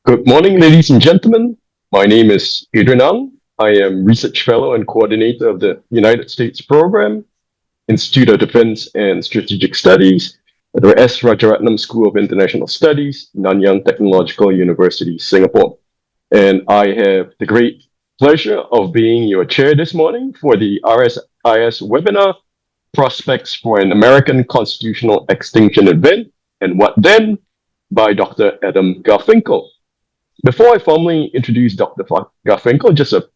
Good morning, ladies and gentlemen. My name is Adrian Ang. I am Research Fellow and Coordinator of the United States Program, Institute of Defense and Strategic Studies at the S. Rajaratnam School of International Studies, Nanyang Technological University, Singapore. And I have the great pleasure of being your chair this morning for the RSIS webinar, Prospects for an American Constitutional Extinction Event, and What Then? By Dr. Adam Garfinkle. Before I formally introduce Dr. Garfinkle, just a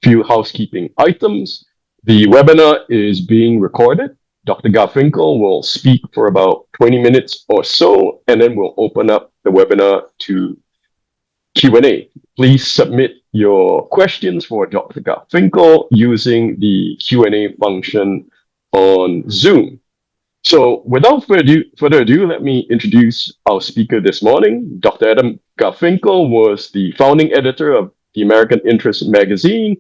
few housekeeping items. The webinar is being recorded. Dr. Garfinkle will speak for about 20 minutes or so, and then we'll open up the webinar to Q&A. Please submit your questions for Dr. Garfinkle using the Q&A function on Zoom. So without further ado, let me introduce our speaker this morning. Dr. Adam Garfinkle was the founding editor of the American Interest magazine,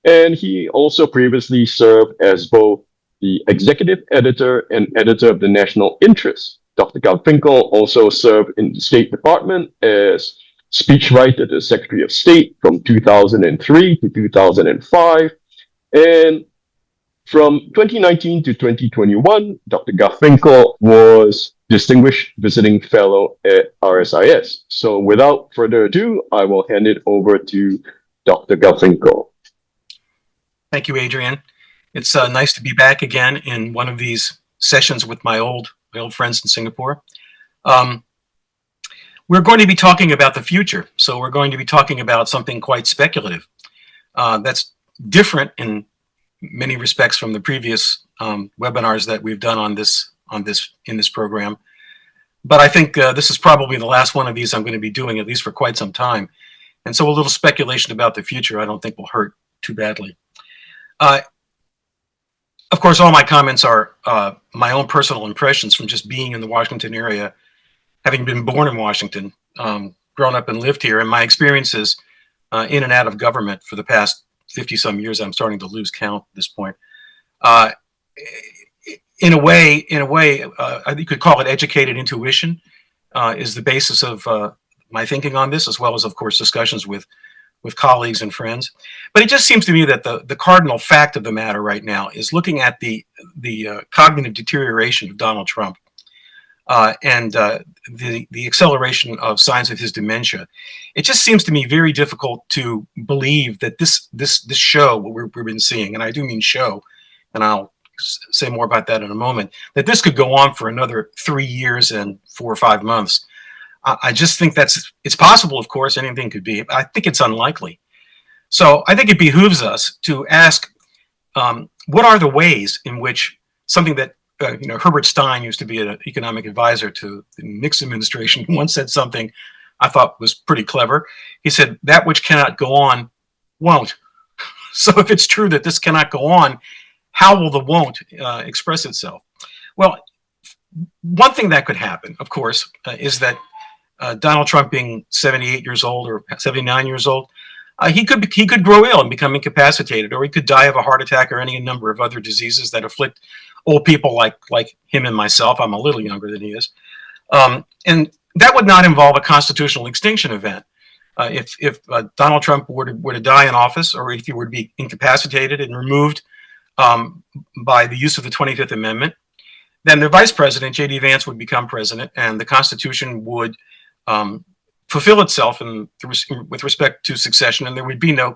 and he also previously served as both the executive editor and editor of the National Interest. Dr. Garfinkle also served in the State Department as speechwriter to the Secretary of State from 2003 to 2005, and from 2019 to 2021, Dr. Garfinkle was Distinguished Visiting Fellow at RSIS. So without further ado, I will hand it over to Dr. Garfinkle. Thank you, Adrian. It's nice to be back again in one of these sessions with my old friends in Singapore. We're going to be talking about the future. So we're going to be talking about something quite speculative. That's different in many respects from the previous webinars that we've done in this program. But I think this is probably the last one of these I'm going to be doing, at least for quite some time. And so a little speculation about the future I don't think will hurt too badly. Of course, all my comments are my own personal impressions from just being in the Washington area, having been born in Washington, grown up and lived here, and my experiences in and out of government for the past 50-some years. I'm starting to lose count at this point. In a way, you could call it educated intuition is the basis of my thinking on this, as well as, of course, discussions with colleagues and friends. But it just seems to me that the cardinal fact of the matter right now is looking at the cognitive deterioration of Donald Trump and the acceleration of signs of his dementia. It just seems to me very difficult to believe that this show, what we've been seeing, and I do mean show, and I'll say more about that in a moment, that this could go on for another 3 years and 4 or 5 months. I just think it's possible, of course, anything could be. I think it's unlikely. So I think it behooves us to ask, what are the ways in which something that Herbert Stein used to be an economic advisor to the Nixon administration, once said something I thought was pretty clever. He said, that which cannot go on won't. So if it's true that this cannot go on, how will the won't express itself? Well, one thing that could happen, of course, is that Donald Trump, being 78 years old or 79 years old, he could grow ill and become incapacitated, or he could die of a heart attack or any number of other diseases that afflict old people like him and myself. I'm a little younger than he is. And that would not involve a constitutional extinction event. If Donald Trump were to die in office, or if he were to be incapacitated and removed by the use of the 25th Amendment, then the vice president, J.D. Vance, would become president, and the Constitution would fulfill itself with respect to succession, and there would be no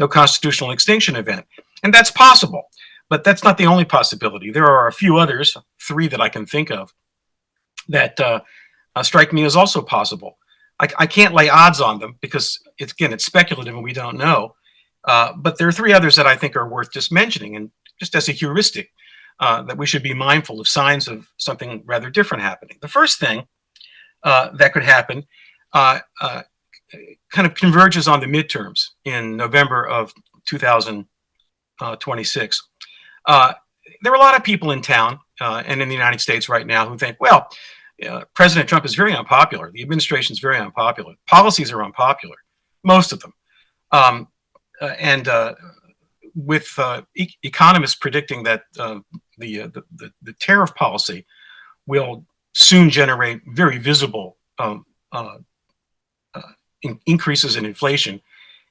constitutional extinction event. And that's possible, but that's not the only possibility. There are a few others, 3 that I can think of, that strike me as also possible. I can't lay odds on them because, it's speculative and we don't know. But there are 3 others that I think are worth just mentioning, and just as a heuristic, that we should be mindful of signs of something rather different happening. The first thing that could happen kind of converges on the midterms in November of 2026. There are a lot of people in town and in the United States right now who think, well, President Trump is very unpopular. The administration is very unpopular. Policies are unpopular, most of them. And with economists predicting that the tariff policy will soon generate very visible increases in inflation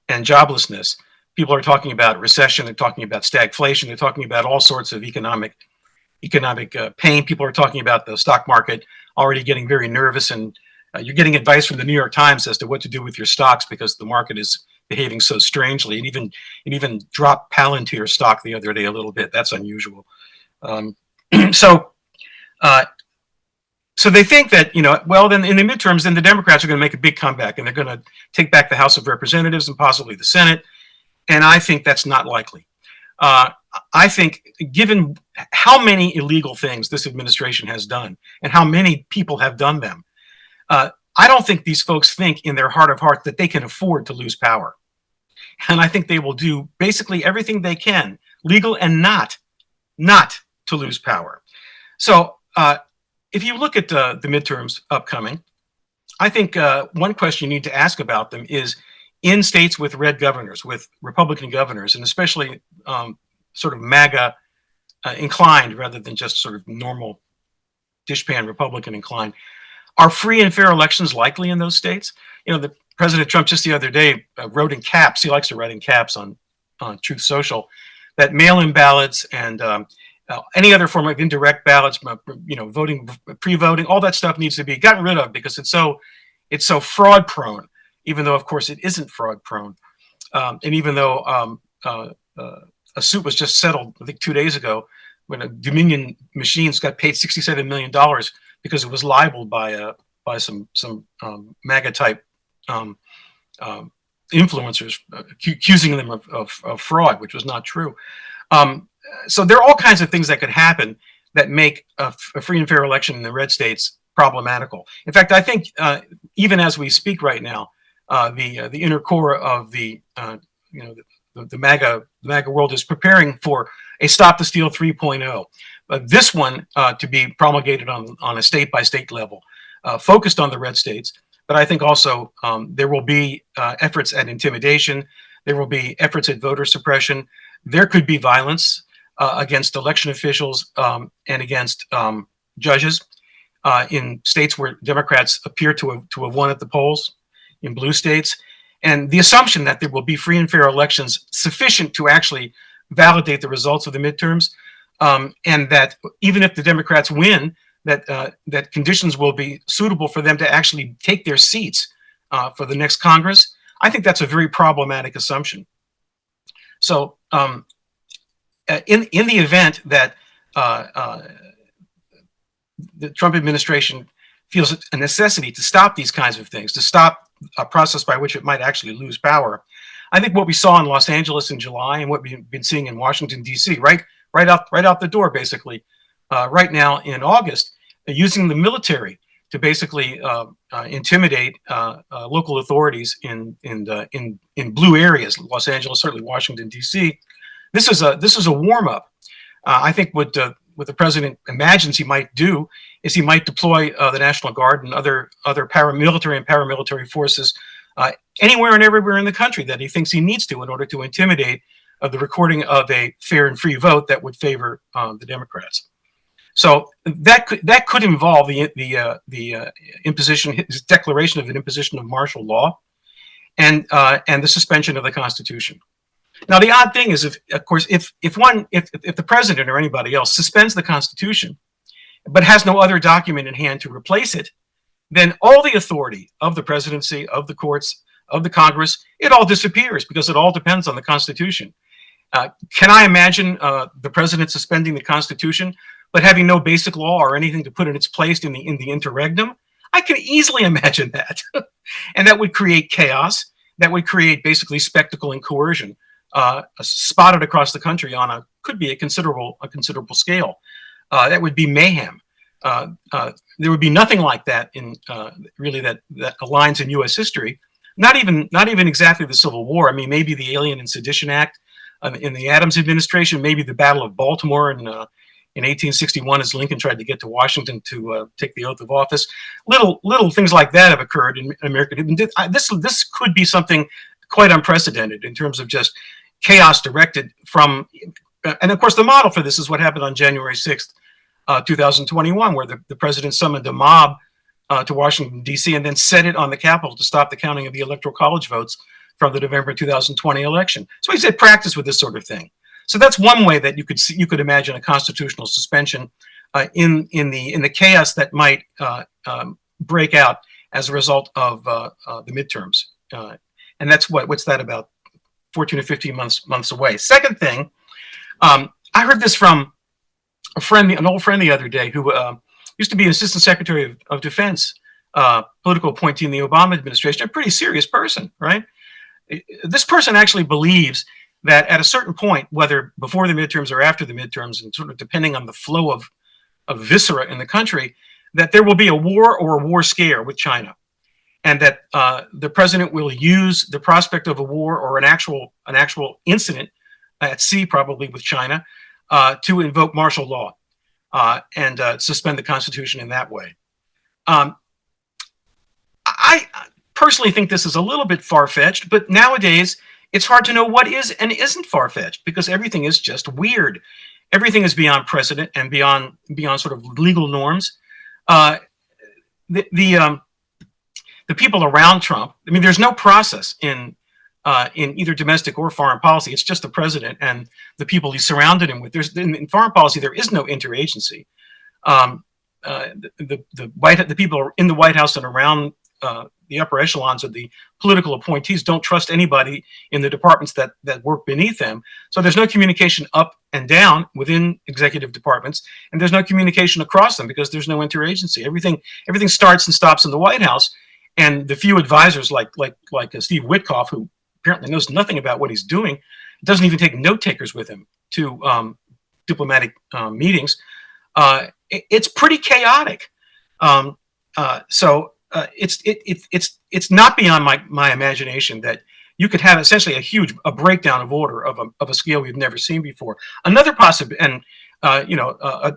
and joblessness. People are talking about recession. They're talking about stagflation. They're talking about all sorts of economic pain. People are talking about the stock market already getting very nervous, and you're getting advice from the New York Times as to what to do with your stocks because the market is behaving so strangely. And even dropped Palantir stock the other day a little bit. That's unusual. So they think that, well, then in the midterms, then the Democrats are going to make a big comeback and they're going to take back the House of Representatives and possibly the Senate. And I think that's not likely. I think given how many illegal things this administration has done and how many people have done them, I don't think these folks think in their heart of hearts that they can afford to lose power. And I think they will do basically everything they can, legal and not to lose power. So if you look at the midterms upcoming, I think one question you need to ask about them is in states with red governors, with Republican governors, and especially sort of MAGA inclined rather than just sort of normal dishpan Republican inclined, are free and fair elections likely in those states? The President Trump just the other day wrote in caps, he likes to write in caps on Truth Social, that mail-in ballots and any other form of indirect ballots, voting, pre-voting, all that stuff needs to be gotten rid of because it's so fraud prone, even though of course it isn't fraud prone. And even though a suit was just settled, I think 2 days ago, when a Dominion Machines got paid $67 million because it was libeled by some MAGA type influencers, accusing them of fraud, which was not true. So there are all kinds of things that could happen that make a free and fair election in the red states problematical. In fact, I think even as we speak right now, the inner core of the MAGA world is preparing for a Stop the Steal 3.0. This one to be promulgated on a state-by-state level, focused on the red states. But I think also there will be efforts at intimidation. There will be efforts at voter suppression. There could be violence against election officials and against judges in states where Democrats appear to have won at the polls, in blue states. And the assumption that there will be free and fair elections sufficient to actually validate the results of the midterms, and that even if the Democrats win, that conditions will be suitable for them to actually take their seats for the next Congress. I think that's a very problematic assumption. So in the event that the Trump administration feels a necessity to stop these kinds of things, to stop a process by which it might actually lose power, I think what we saw in Los Angeles in July and what we've been seeing in Washington, D.C., right out the door, basically, right now in August, using the military to basically intimidate local authorities in blue areas, Los Angeles, certainly Washington, D.C. This is a warm up. I think what the president imagines he might do is he might deploy the National Guard and other paramilitary and paramilitary forces anywhere and everywhere in the country that he thinks he needs to in order to intimidate the recording of a fair and free vote that would favor the Democrats. So that could involve the imposition, his declaration of an imposition of martial law, and the suspension of the Constitution. Now, the odd thing is, if the president or anybody else suspends the Constitution, but has no other document in hand to replace it, then all the authority of the presidency, of the courts, of the Congress, it all disappears because it all depends on the Constitution. Can I imagine the president suspending the Constitution, but having no basic law or anything to put in its place in the interregnum? I can easily imagine that, and that would create chaos. That would create basically spectacle and coercion, spotted across the country on could be a considerable scale. That would be mayhem. There would be nothing like that in really that aligns in U.S. history. Not even exactly the Civil War. I mean, maybe the Alien and Sedition Act in the Adams administration, maybe the Battle of Baltimore in 1861 as Lincoln tried to get to Washington to take the oath of office. Little things like that have occurred in America. This could be something quite unprecedented in terms of just chaos directed from, and of course the model for this is what happened on January 6th, 2021, where the president summoned a mob to Washington, D.C., and then set it on the Capitol to stop the counting of the Electoral College votes from the November 2020 election. So he said practice with this sort of thing. So that's one way that you could imagine a constitutional suspension in the chaos that might break out as a result of the midterms. And that's what's that, about 14 or 15 months away. Second thing, I heard this from an old friend the other day who used to be an assistant secretary of defense, political appointee in the Obama administration, a pretty serious person, right? This person actually believes that at a certain point, whether before the midterms or after the midterms, and sort of depending on the flow of viscera in the country, that there will be a war or a war scare with China, and that the president will use the prospect of a war or an actual incident at sea, probably with China, to invoke martial law and suspend the Constitution in that way. I personally think this is a little bit far-fetched, but nowadays it's hard to know what is and isn't far-fetched, because everything is just weird. Everything is beyond precedent and beyond sort of legal norms. The people around Trump, I mean, there's no process in either domestic or foreign policy. It's just the president and the people he surrounded him with. In foreign policy, there is no interagency. The people in the White House and around the upper echelons of the political appointees don't trust anybody in the departments that work beneath them. So there's no communication up and down within executive departments, and there's no communication across them because there's no interagency. Everything starts and stops in the White House, and the few advisors like Steve Witkoff, who apparently knows nothing about what he's doing, doesn't even take note takers with him to diplomatic meetings. It's pretty chaotic. It's not beyond my imagination that you could have essentially a breakdown of order of a scale we've never seen before. Another possible, and a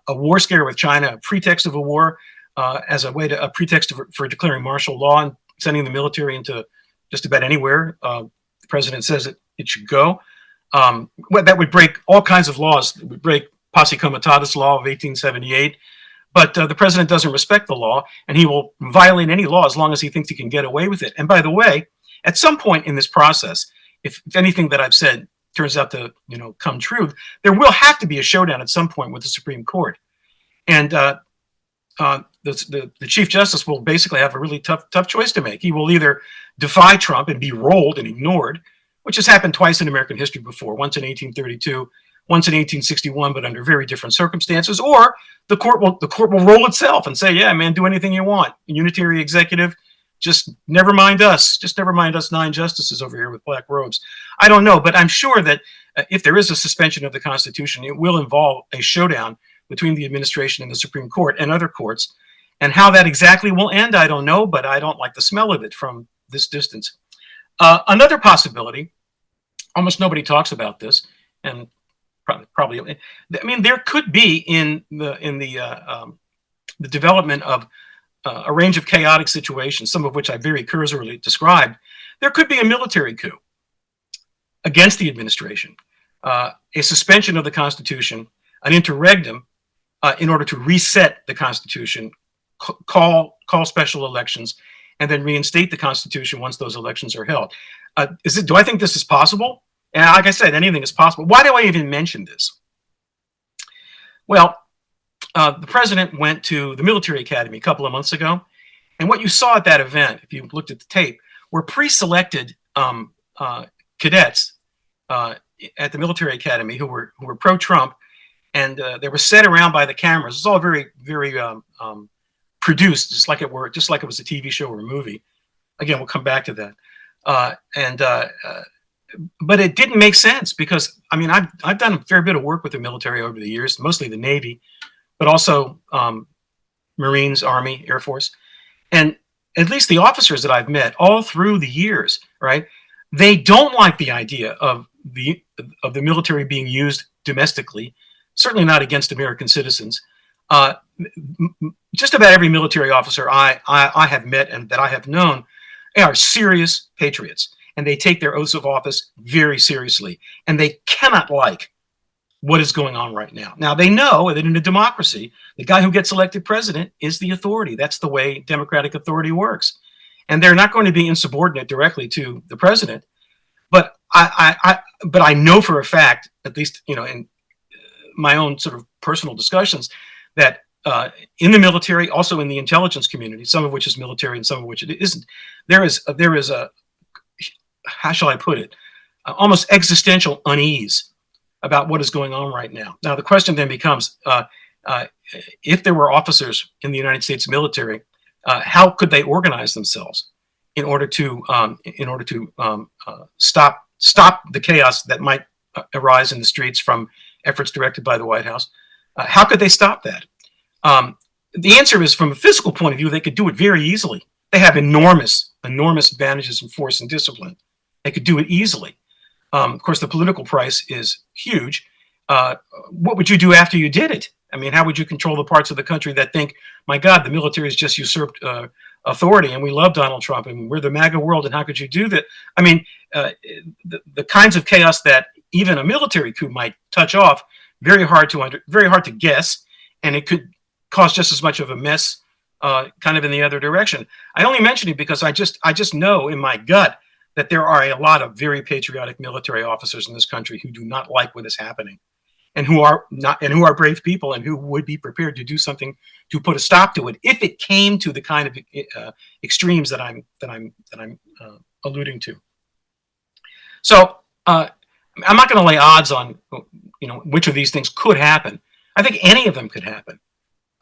war scare with China, a pretext of a war as a pretext for declaring martial law and sending the military into just about anywhere the president says it should go. That would break all kinds of laws. It would break Posse Comitatus law of 1878. But the president doesn't respect the law, and he will violate any law as long as he thinks he can get away with it. And by the way, at some point in this process, if anything that I've said turns out to come true, there will have to be a showdown at some point with the Supreme Court. And the Chief Justice will basically have a really tough choice to make. He will either defy Trump and be rolled and ignored, which has happened twice in American history before, once in 1832, once in 1861, but under very different circumstances, or the court will roll itself and say, yeah, man, do anything you want. Unitary executive, just never mind us. Just never mind us 9 justices over here with black robes. I don't know, but I'm sure that if there is a suspension of the Constitution, it will involve a showdown between the administration and the Supreme Court and other courts. And how that exactly will end, I don't know, but I don't like the smell of it from this distance. Another possibility, almost nobody talks about this, and probably, I mean, there could be in the development of a range of chaotic situations, some of which I very cursorily described. There could be a military coup against the administration, a suspension of the Constitution, an interregnum in order to reset the Constitution, call special elections, and then reinstate the Constitution once those elections are held. Do I think this is possible? And like I said, anything is possible. Why do I even mention this? Well, the president went to the military academy a couple of months ago, and what you saw at that event, if you looked at the tape, were pre-selected cadets at the military academy who were pro-Trump, and they were set around by the cameras. It's all very, very produced, just like it was a TV show or a movie. Again, we'll come back to that. But it didn't make sense because, I mean, I've done a fair bit of work with the military over the years, mostly the Navy, but also Marines, Army, Air Force. And at least the officers that I've met all through the years, right, they don't like the idea of the military being used domestically, certainly not against American citizens. Just about every military officer I have met and that I have known, they are serious patriots. And they take their oaths of office very seriously. And they cannot like what is going on right now. Now, they know that in a democracy, the guy who gets elected president is the authority. That's the way democratic authority works. And they're not going to be insubordinate directly to the president. But I know for a fact, at least, you know, in my own sort of personal discussions, that in the military, also in the intelligence community, some of which is military and some of which it isn't, there is a how shall I put it, almost existential unease about what is going on right now. Now, the question then becomes, if there were officers in the United States military, how could they organize themselves in order to stop the chaos that might arise in the streets from efforts directed by the White House? How could they stop that? The answer is, from a physical point of view, they could do it very easily. They have enormous advantages in force and discipline. They could do it easily. Of course, the political price is huge. What would you do after you did it? I mean, how would you control the parts of the country that think, my God, the military has just usurped authority and we love Donald Trump and we're the MAGA world, and how could you do that? I mean, the kinds of chaos that even a military coup might touch off, very hard to guess, and it could cause just as much of a mess kind of in the other direction. I only mention it because I just know in my gut that there are a lot of very patriotic military officers in this country who do not like what is happening, and who are brave people and who would be prepared to do something to put a stop to it if it came to the kind of extremes that I'm alluding to. So I'm not going to lay odds on, you know, which of these things could happen. I think any of them could happen.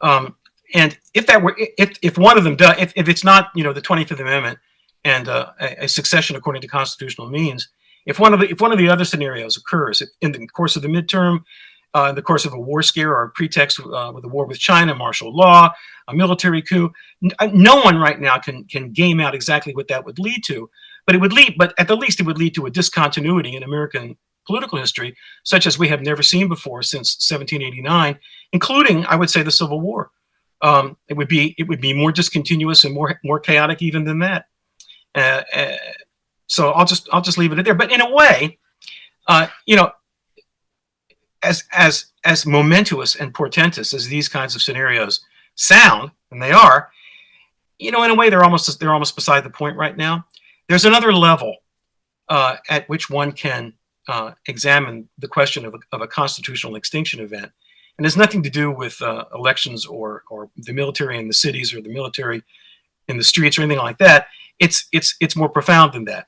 And if one of them does, if it's not, you know, the 25th Amendment and a succession according to constitutional means, if one of the other scenarios occurs in the course of the midterm, in the course of a war scare or a pretext with a war with China, martial law, a military coup, no one right now can game out exactly what that would lead to. But at the least it would lead to a discontinuity in American political history, such as we have never seen before since 1789, including, I would say, the Civil War. It would be more discontinuous and more chaotic even than that. So I'll just leave it at there. But in a way, you know, as momentous and portentous as these kinds of scenarios sound, and they are, you know, in a way they're almost beside the point right now. There's another level at which one can examine the question of a constitutional extinction event, and has nothing to do with elections or the military in the cities or the military in the streets or anything like that. It's more profound than that.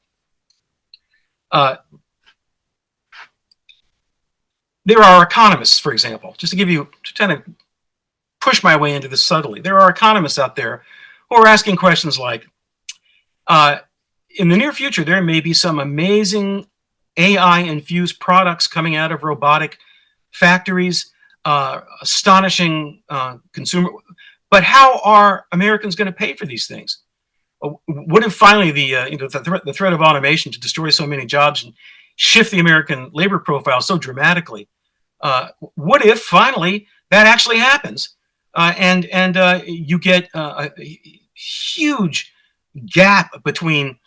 There are economists, for example, just to kind of push my way into this subtly. There are economists out there who are asking questions like, in the near future, there may be some amazing AI-infused products coming out of robotic factories, astonishing consumer. But how are Americans going to pay for these things? What if finally the threat of automation to destroy so many jobs and shift the American labor profile so dramatically? What if finally that actually happens, and you get a huge gap between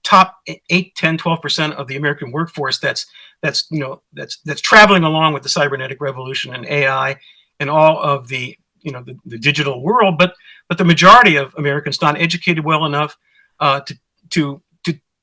top 8, 10, 12% of the American workforce that's traveling along with the cybernetic revolution and AI and all of the the digital world, but the majority of Americans not educated well enough to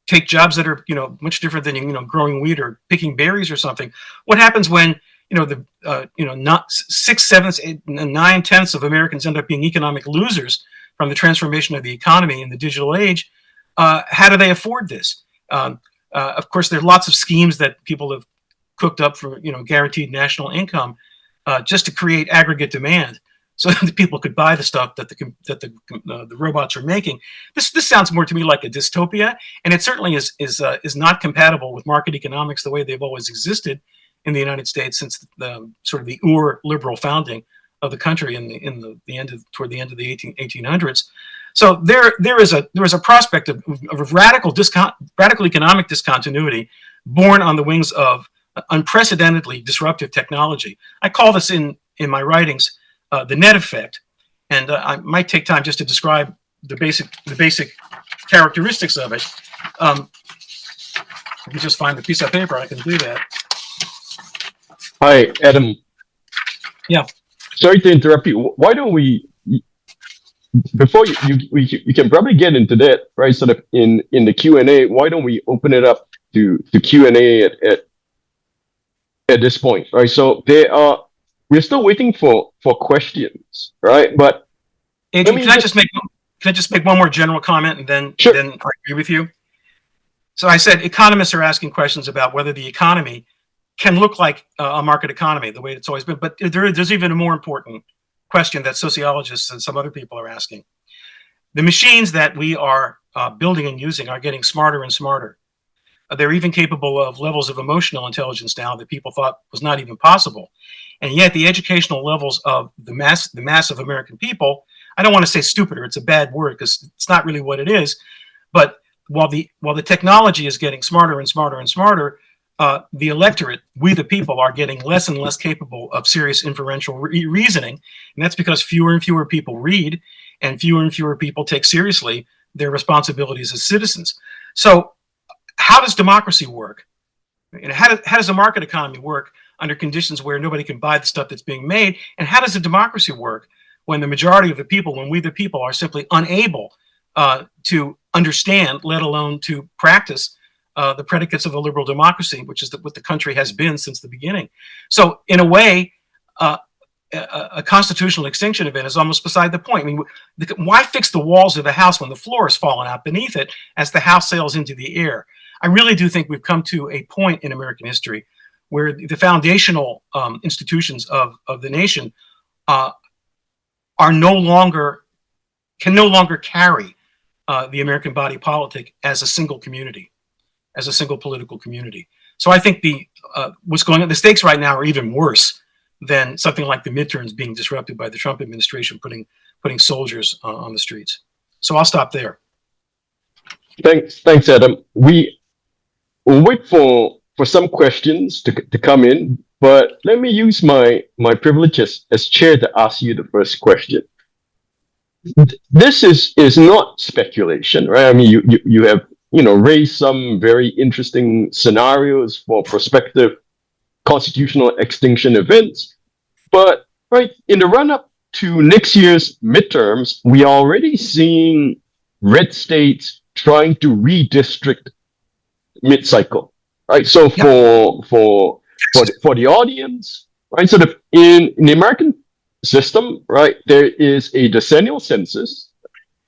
take jobs that are much different than growing wheat or picking berries or something. What happens when not 6, 7, 8, 9 tenths of Americans end up being economic losers from the transformation of the economy in the digital age? How do they afford this? Of course, there are lots of schemes that people have cooked up for guaranteed national income just to create aggregate demand, so that people could buy the stuff that the robots are making. This sounds more to me like a dystopia, and it certainly is not compatible with market economics the way they've always existed in the United States since the sort of the liberal founding of the country toward the end of the 1800s. So there is a prospect of radical economic discontinuity born on the wings of unprecedentedly disruptive technology. I call this in my writings the net effect, and I might take time just to describe the basic characteristics of it. If you just find a piece of paper, I can do that. Hi, Adam. Yeah. Sorry to interrupt you. Why don't we, before you can probably get into that, right? Sort of in the Q&A. Why don't we open it up to Q&A at this point, right? So we're still waiting for questions, right? But let Adrian, me just can I just make one more general comment and then sure. I agree with you. So I said economists are asking questions about whether the economy can look like a market economy the way it's always been. But there's even a more important question that sociologists and some other people are asking. The machines that we are building and using are getting smarter and smarter. They're even capable of levels of emotional intelligence now that people thought was not even possible. And yet the educational levels of the mass of American people, I don't want to say stupider, it's a bad word because it's not really what it is, but while the technology is getting smarter and smarter and smarter, the electorate, we the people, are getting less and less capable of serious inferential reasoning, and that's because fewer and fewer people read, and fewer people take seriously their responsibilities as citizens. So, how does democracy work? And how does a market economy work under conditions where nobody can buy the stuff that's being made? And how does a democracy work when the majority of the people, when we the people, are simply unable to understand, let alone to practice the predicates of a liberal democracy, which is what the country has been since the beginning. So, in a way, a constitutional extinction event is almost beside the point. I mean, why fix the walls of the house when the floor has fallen out beneath it as the house sails into the air? I really do think we've come to a point in American history where the foundational institutions of the nation are no longer can no longer carry the American body politic as a single community, as a single political community. So I think what's going on, the stakes right now are even worse than something like the midterms being disrupted by the Trump administration putting soldiers on the streets. So I'll stop there. Thanks, Adam. We'll wait for some questions to come in, but let me use my privilege as chair to ask you the first question. This is not speculation, right? I mean, you have raised some very interesting scenarios for prospective constitutional extinction events, but right in the run up to next year's midterms, we are already seeing red states trying to redistrict mid-cycle, right? So for the audience, right? So in the American system, right, there is a decennial census,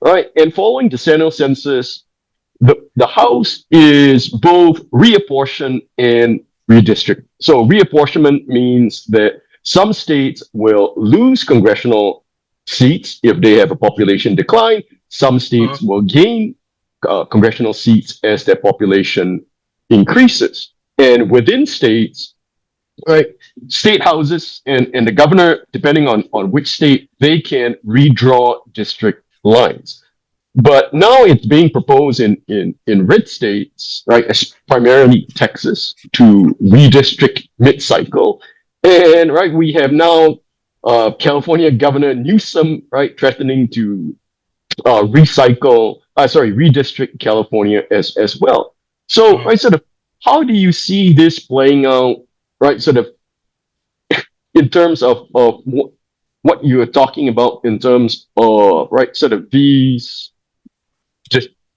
right, and following decennial census, the House is both reapportion and redistrict. So reapportionment means that some states will lose congressional seats if they have a population decline. Some states will gain congressional seats as their population increases. And within states, right, state houses and the governor, depending on which state, they can redraw district lines. But now it's being proposed in red states, right, primarily Texas, to redistrict mid-cycle. And right, we have now California Governor Newsom, right, threatening to redistrict California as well. So, right, sort of, how do you see this playing out, right, sort of, in terms of what you are talking about in terms of, right, sort of these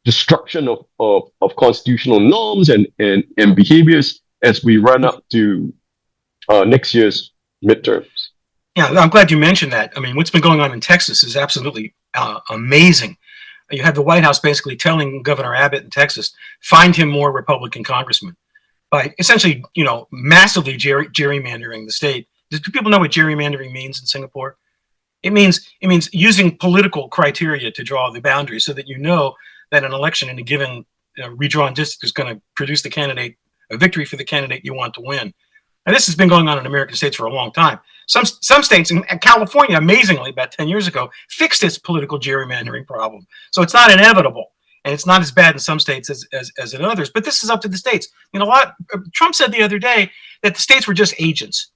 destruction of constitutional norms and behaviors as we run up to next year's midterms? Yeah, I'm glad you mentioned that. I mean, what's been going on in Texas is absolutely amazing. You have the White House basically telling Governor Abbott in Texas, find him more Republican congressmen, by essentially, massively gerrymandering the state. Do people know what gerrymandering means in Singapore? It means using political criteria to draw the boundaries so that you know that an election in a given redrawn district is going to produce a victory for the candidate you want to win. And this has been going on in American states for a long time. Some states, in California, amazingly, about 10 years ago, fixed its political gerrymandering problem. So it's not inevitable, and it's not as bad in some states as in others. But this is up to the states. Trump said the other day that the states were just agents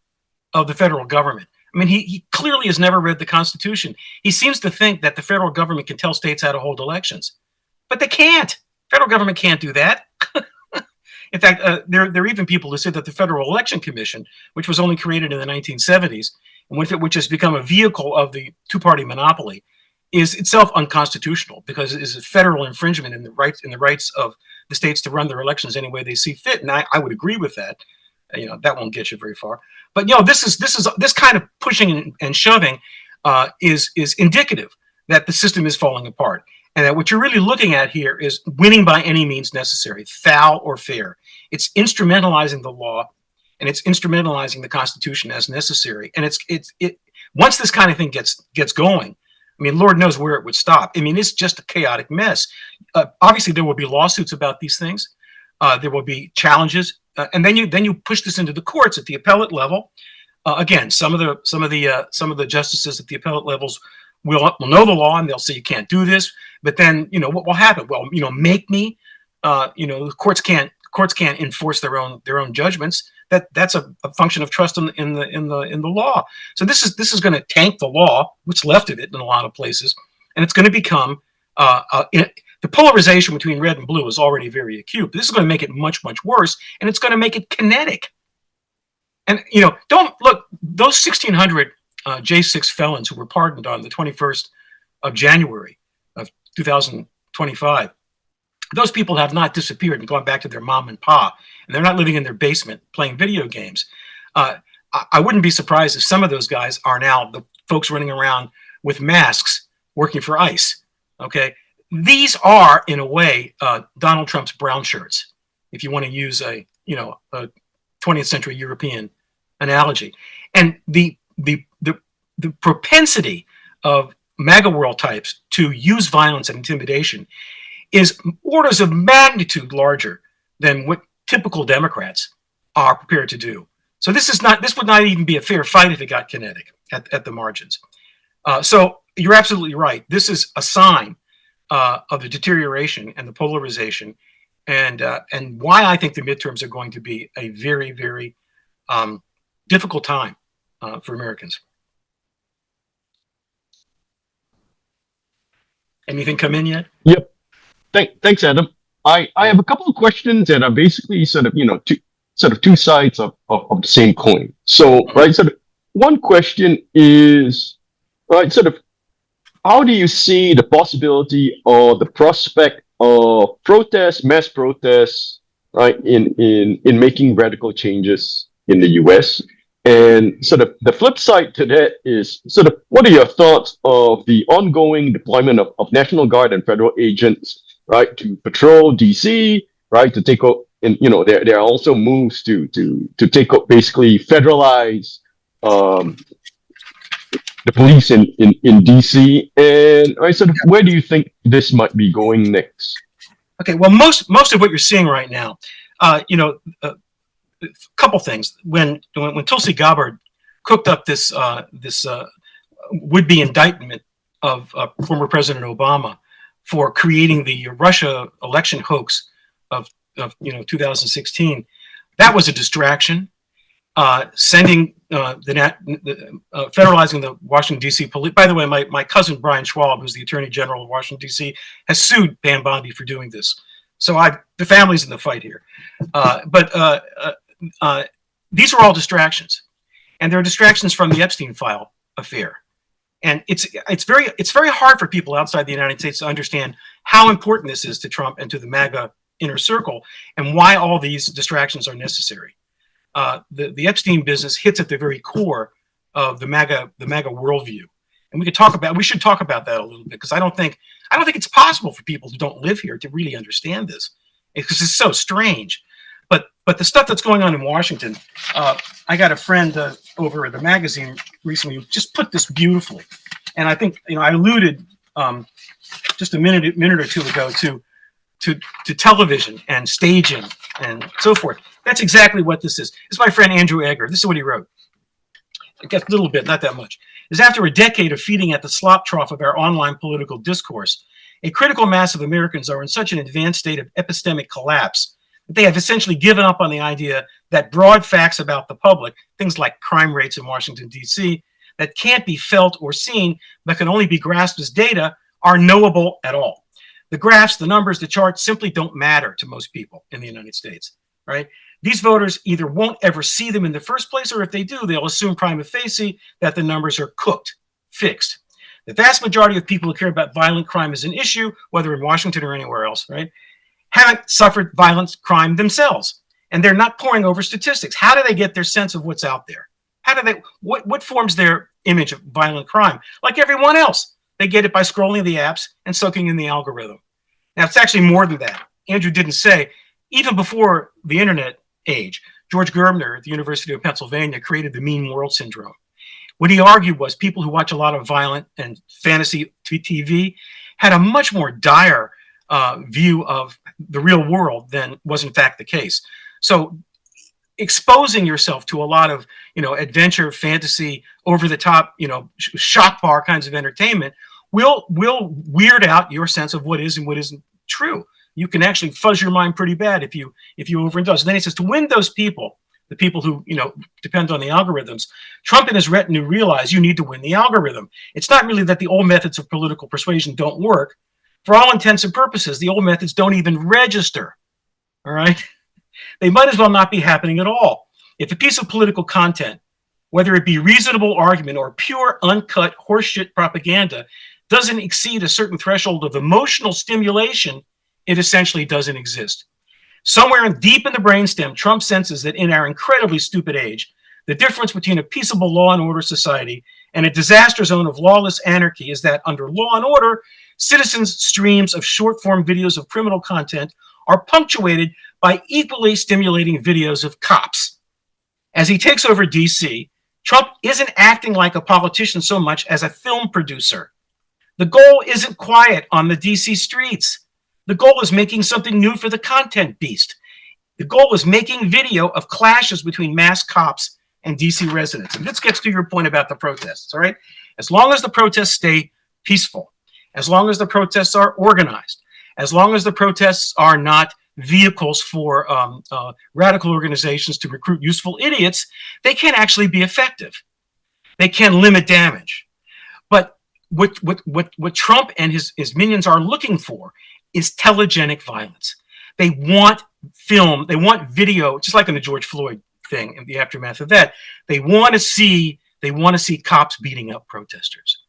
of the federal government. I mean, he clearly has never read the Constitution. He seems to think that the federal government can tell states how to hold elections, but they can't. Federal government can't do that. In fact, there are even people who say that the Federal Election Commission, which was only created in the 1970s, and which has become a vehicle of the two-party monopoly, is itself unconstitutional because it is a federal infringement in the rights of the states to run their elections any way they see fit. And I would agree with that. That won't get you very far. But this kind of pushing and shoving is indicative that the system is falling apart, and that what you're really looking at here is winning by any means necessary, foul or fair. It's instrumentalizing the law, and it's instrumentalizing the Constitution as necessary. And once this kind of thing gets going, I mean, Lord knows where it would stop. I mean, it's just a chaotic mess. Obviously, there will be lawsuits about these things. There will be challenges, and then you push this into the courts at the appellate level. Again, some of the justices at the appellate levels will know the law, and they'll say you can't do this. But then what will happen? Well, make me. The courts can't enforce their own judgments. That's a function of trust in the law. So this is going to tank the law, what's left of it in a lot of places, and it's going to become the polarization between red and blue is already very acute. But this is going to make it much, much worse, and it's going to make it kinetic. And don't look, those 1,600 J6 felons who were pardoned on the 21st of January of 2025. Those people have not disappeared and gone back to their mom and pa, and they're not living in their basement playing video games. I wouldn't be surprised if some of those guys are now the folks running around with masks working for ICE. Okay, these are in a way Donald Trump's brown shirts, if you want to use a 20th century European analogy. And the propensity of MAGA world types to use violence and intimidation is orders of magnitude larger than what typical Democrats are prepared to do. So this would not even be a fair fight if it got kinetic at the margins. So you're absolutely right. This is a sign of the deterioration and the polarization, and why I think the midterms are going to be a very, very difficult time for Americans. Anything come in yet? Yep. Thanks, Adam. I have a couple of questions that are basically sort of two sides of the same coin. So, right, sort of one question is, right, sort of how do you see the possibility or the prospect of mass protests, right, in making radical changes in the US? And sort of the flip side to that is sort of what are your thoughts of the ongoing deployment of National Guard and federal agents, right, to patrol DC, right, to take out, and there are also moves to take out, basically federalize the police in DC, and right, sort of where do you think this might be going next? Okay, well, most of what you're seeing right now, a couple things. When Tulsi Gabbard cooked up this would-be indictment of former President Obama for creating the Russia election hoax of 2016, that was a distraction. Sending federalizing the Washington D.C. police. By the way, my cousin Brian Schwab, who's the Attorney General of Washington D.C., has sued Pam Bondi for doing this. So the family's in the fight here. But these are all distractions, and they're distractions from the Epstein file affair. And it's very hard for people outside the United States to understand how important this is to Trump and to the MAGA inner circle, and why all these distractions are necessary. The Epstein business hits at the very core of the MAGA worldview, and we should talk about that a little bit, because I don't think it's possible for people who don't live here to really understand this, because it's so strange. But the stuff that's going on in Washington, I got a friend over at the magazine recently who just put this beautifully, and I think I alluded just a minute or two ago to television and staging and so forth. That's exactly what this is. This is my friend Andrew Egger. This is what he wrote. I guess a little bit, not that much. Is after a decade of feeding at the slop trough of our online political discourse, a critical mass of Americans are in such an advanced state of epistemic collapse that they have essentially given up on the idea that broad facts about the public, things like crime rates in Washington, D.C., that can't be felt or seen, but can only be grasped as data, are knowable at all. The graphs, the numbers, the charts simply don't matter to most people in the United States. right? These voters either won't ever see them in the first place, or if they do, they'll assume prima facie that the numbers are cooked, fixed. The vast majority of people who care about violent crime as an issue, whether in Washington or anywhere else, right, haven't suffered violent crime themselves. And they're not poring over statistics. How do they get their sense of what's out there? How do they, what forms their image of violent crime? Like everyone else, they get it by scrolling the apps and soaking in the algorithm. Now, it's actually more than that. Andrew didn't say, even before the internet age, George Gerbner at the University of Pennsylvania created the mean world syndrome. What he argued was people who watch a lot of violent and fantasy TV had a much more dire view of the real world than was in fact the case. So exposing yourself to a lot of, adventure, fantasy, over the top, shock bar kinds of entertainment will weird out your sense of what is and what isn't true. You can actually fuzz your mind pretty bad if you overindulge. And then he says to win those people, the people who depend on the algorithms, Trump and his retinue realize you need to win the algorithm. It's not really that the old methods of political persuasion don't work. For all intents and purposes, the old methods don't even register. All right? They might as well not be happening at all. If a piece of political content, whether it be reasonable argument or pure uncut horseshit propaganda, doesn't exceed a certain threshold of emotional stimulation, it essentially doesn't exist. Somewhere deep in the brainstem, Trump senses that in our incredibly stupid age, the difference between a peaceable law and order society and a disaster zone of lawless anarchy is that under law and order, citizens' streams of short-form videos of criminal content are punctuated by equally stimulating videos of cops. As he takes over DC, Trump isn't acting like a politician so much as a film producer. The goal isn't quiet on the DC streets. The goal is making something new for the content beast. The goal is making video of clashes between masked cops and DC residents. And this gets to your point about the protests, all right? As long as the protests stay peaceful, as long as the protests are organized, as long as the protests are not vehicles for radical organizations to recruit useful idiots, they can actually be effective. They can limit damage. But what Trump and his minions are looking for is telegenic violence. They want film, they want video, just like in the George Floyd thing in the aftermath of that. They want to see cops beating up protesters.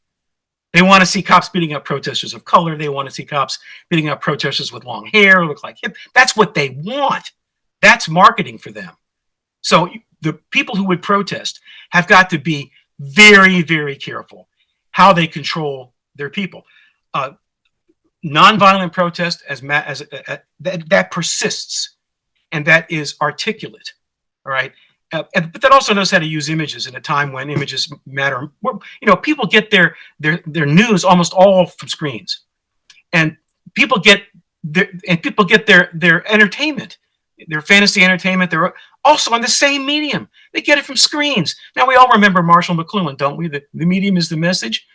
They want to see cops beating up protesters of color. They want to see cops beating up protesters with long hair, look like hip. That's what they want. That's marketing for them. So the people who would protest have got to be very, very careful how they control their people. Nonviolent protest that persists and that is articulate. All right. But that also knows how to use images in a time when images matter. People get their news almost all from screens, and people get their entertainment, their fantasy entertainment. They're also on the same medium. They get it from screens. Now we all remember Marshall McLuhan, don't we? The medium is the message.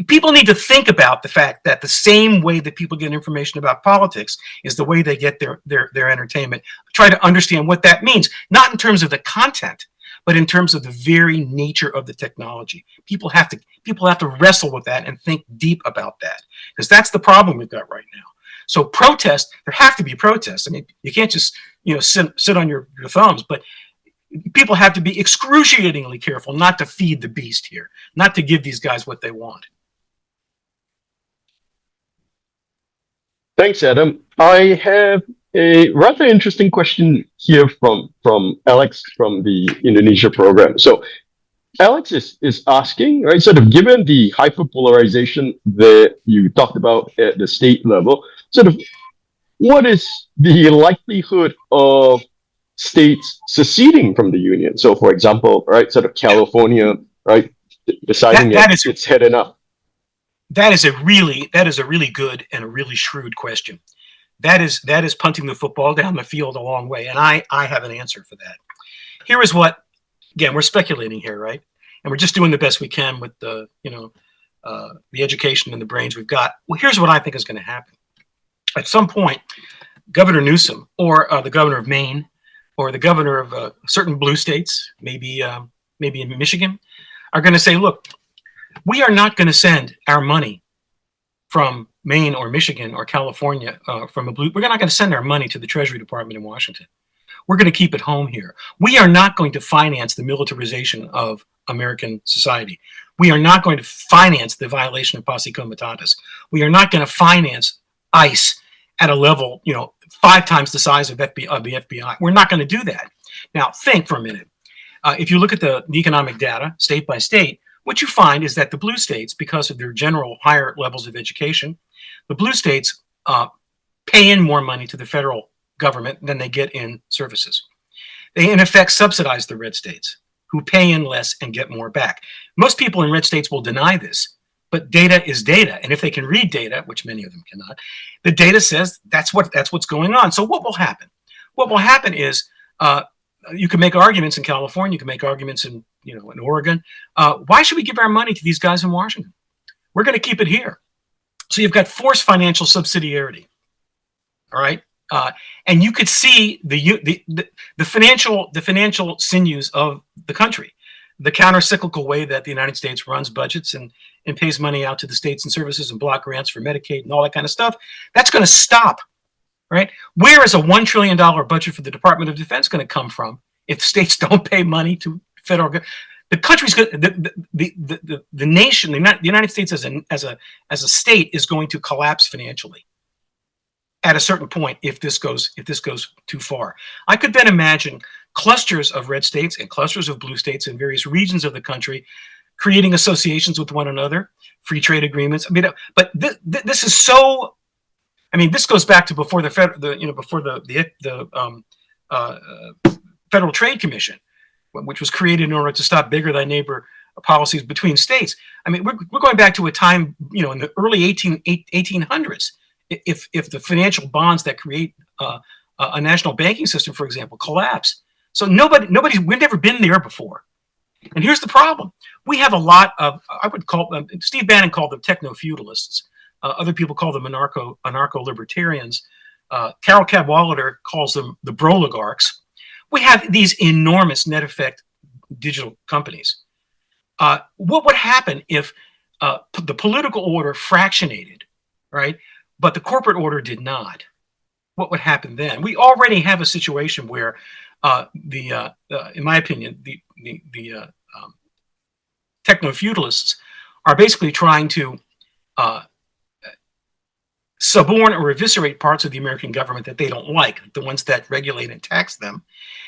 People need to think about the fact that the same way that people get information about politics is the way they get their entertainment. Try to understand what that means, not in terms of the content, but in terms of the very nature of the technology. People have to wrestle with that and think deep about that, because that's the problem we've got right now. So protest, there have to be protests. I mean, you can't just sit on your thumbs, but people have to be excruciatingly careful not to feed the beast here, not to give these guys what they want. Thanks, Adam. I have a rather interesting question here from Alex from the Indonesia program. So Alex is asking, right, sort of given the hyperpolarization that you talked about at the state level, sort of what is the likelihood of states seceding from the union? So, for example, right, sort of California, right, deciding it's had enough. That is a really good and a really shrewd question. That is punting the football down the field a long way, and I have an answer for that. Here is what, again, we're speculating here, right? And we're just doing the best we can with the education and the brains we've got. Well, here's what I think is going to happen. At some point, Governor Newsom or the governor of Maine or the governor of certain blue states, maybe in Michigan, are going to say, look, we are not going to send our money from Maine or Michigan or California from a blue. We're not going to send our money to the Treasury Department in Washington. We're going to keep it home here. We are not going to finance the militarization of American society. We are not going to finance the violation of posse comitatus. We are not going to finance ICE at a level, 5 times the size of the FBI. We're not going to do that. Now, think for a minute. If you look at the economic data, state by state, what you find is that the blue states, because of their general higher levels of education, the blue states pay in more money to the federal government than they get in services. They, in effect, subsidize the red states, who pay in less and get more back. Most people in red states will deny this, but data is data. And if they can read data, which many of them cannot, the data says that's what's going on. So what will happen? What will happen is you can make arguments in California, you can make arguments in Oregon. Why should we give our money to these guys in Washington? We're going to keep it here. So you've got forced financial subsidiarity. All right. And you could see the financial sinews of the country, the counter-cyclical way that the United States runs budgets and pays money out to the states and services and block grants for Medicaid and all that kind of stuff. That's going to stop, right? Where is a $1 trillion budget for the Department of Defense going to come from if states don't pay money to federal government? The country's the nation, the United States as a state is going to collapse financially at a certain point if this goes too far. I could then imagine clusters of red states and clusters of blue states in various regions of the country creating associations with one another, free trade agreements. I mean, but this is so. I mean, this goes back to before the Federal Trade Commission, which was created in order to stop bigger than neighbor policies between states. I mean, we're going back to a time, in the early 1800s. If the financial bonds that create a national banking system, for example, collapse. So we've never been there before. And here's the problem. We have a lot of, I would call them, Steve Bannon called them techno-feudalists. Other people call them anarcho-libertarians. Carol Cadwalader calls them the broligarchs. We have these enormous net effect digital companies. What would happen if the political order fractionated, right? But the corporate order did not? What would happen then? We already have a situation where in my opinion, the techno-feudalists are basically trying to suborn or eviscerate parts of the American government that they don't like, the ones that regulate and tax them.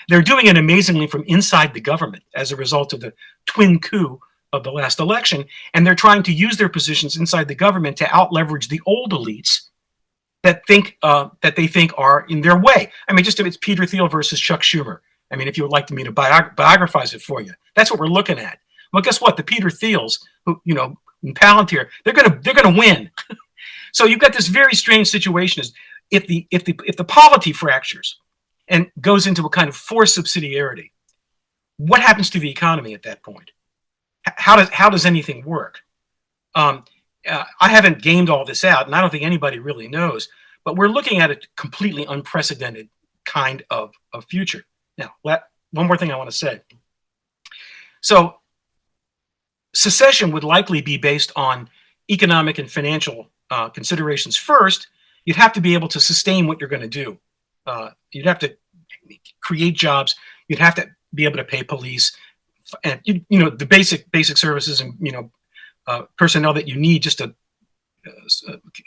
They're doing it amazingly from inside the government as a result of the twin coup of the last election, and they're trying to use their positions inside the government to out-leverage the old elites that they think are in their way. I mean, it's Peter Thiel versus Chuck Schumer. I mean, if you would like me to biographize it for you, that's what we're looking at. Well, guess what? The Peter Thiels, who in Palantir, they're gonna win. So you've got this very strange situation: is if the polity fractures and goes into a kind of forced subsidiarity, what happens to the economy at that point? How does anything work? I haven't gamed all this out, and I don't think anybody really knows. But we're looking at a completely unprecedented kind of future. Now, one more thing I want to say. So, secession would likely be based on economic and financial considerations first. You'd have to be able to sustain what you're going to do. You'd have to create jobs. You'd have to be able to pay police, and the basic services and personnel that you need just to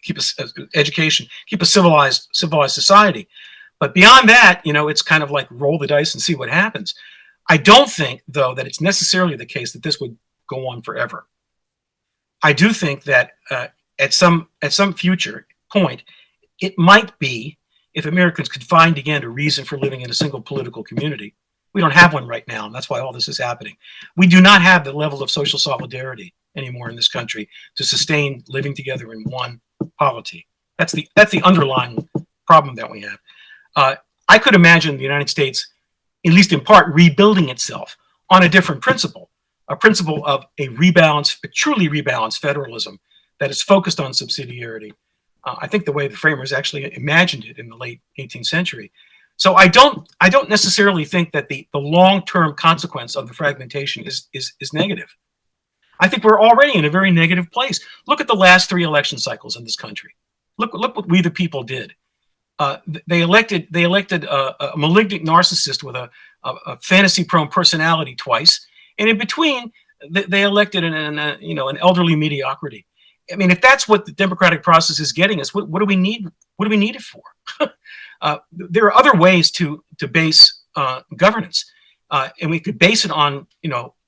keep education, keep a civilized society. But beyond that, it's kind of like roll the dice and see what happens. I don't think, though, that it's necessarily the case that this would go on forever. I do think that at some future point, it might be, if Americans could find again a reason for living in a single political community. We don't have one right now, and that's why all this is happening. We do not have the level of social solidarity anymore in this country to sustain living together in one polity. That's the underlying problem that we have. I could imagine the United States, at least in part, rebuilding itself on a different principle, a principle of a truly rebalanced federalism that is focused on subsidiarity. I think the way the framers actually imagined it in the late 18th century. So I don't necessarily think that the long-term consequence of the fragmentation is negative. I think we're already in a very negative place. Look at the last 3 election cycles in this country. Look what we the people did. they elected a malignant narcissist with a fantasy-prone personality twice, and in between, they elected an elderly mediocrity. I mean, if that's what the democratic process is getting us, what do we need? What do we need it for? There are other ways to base governance, and we could base it on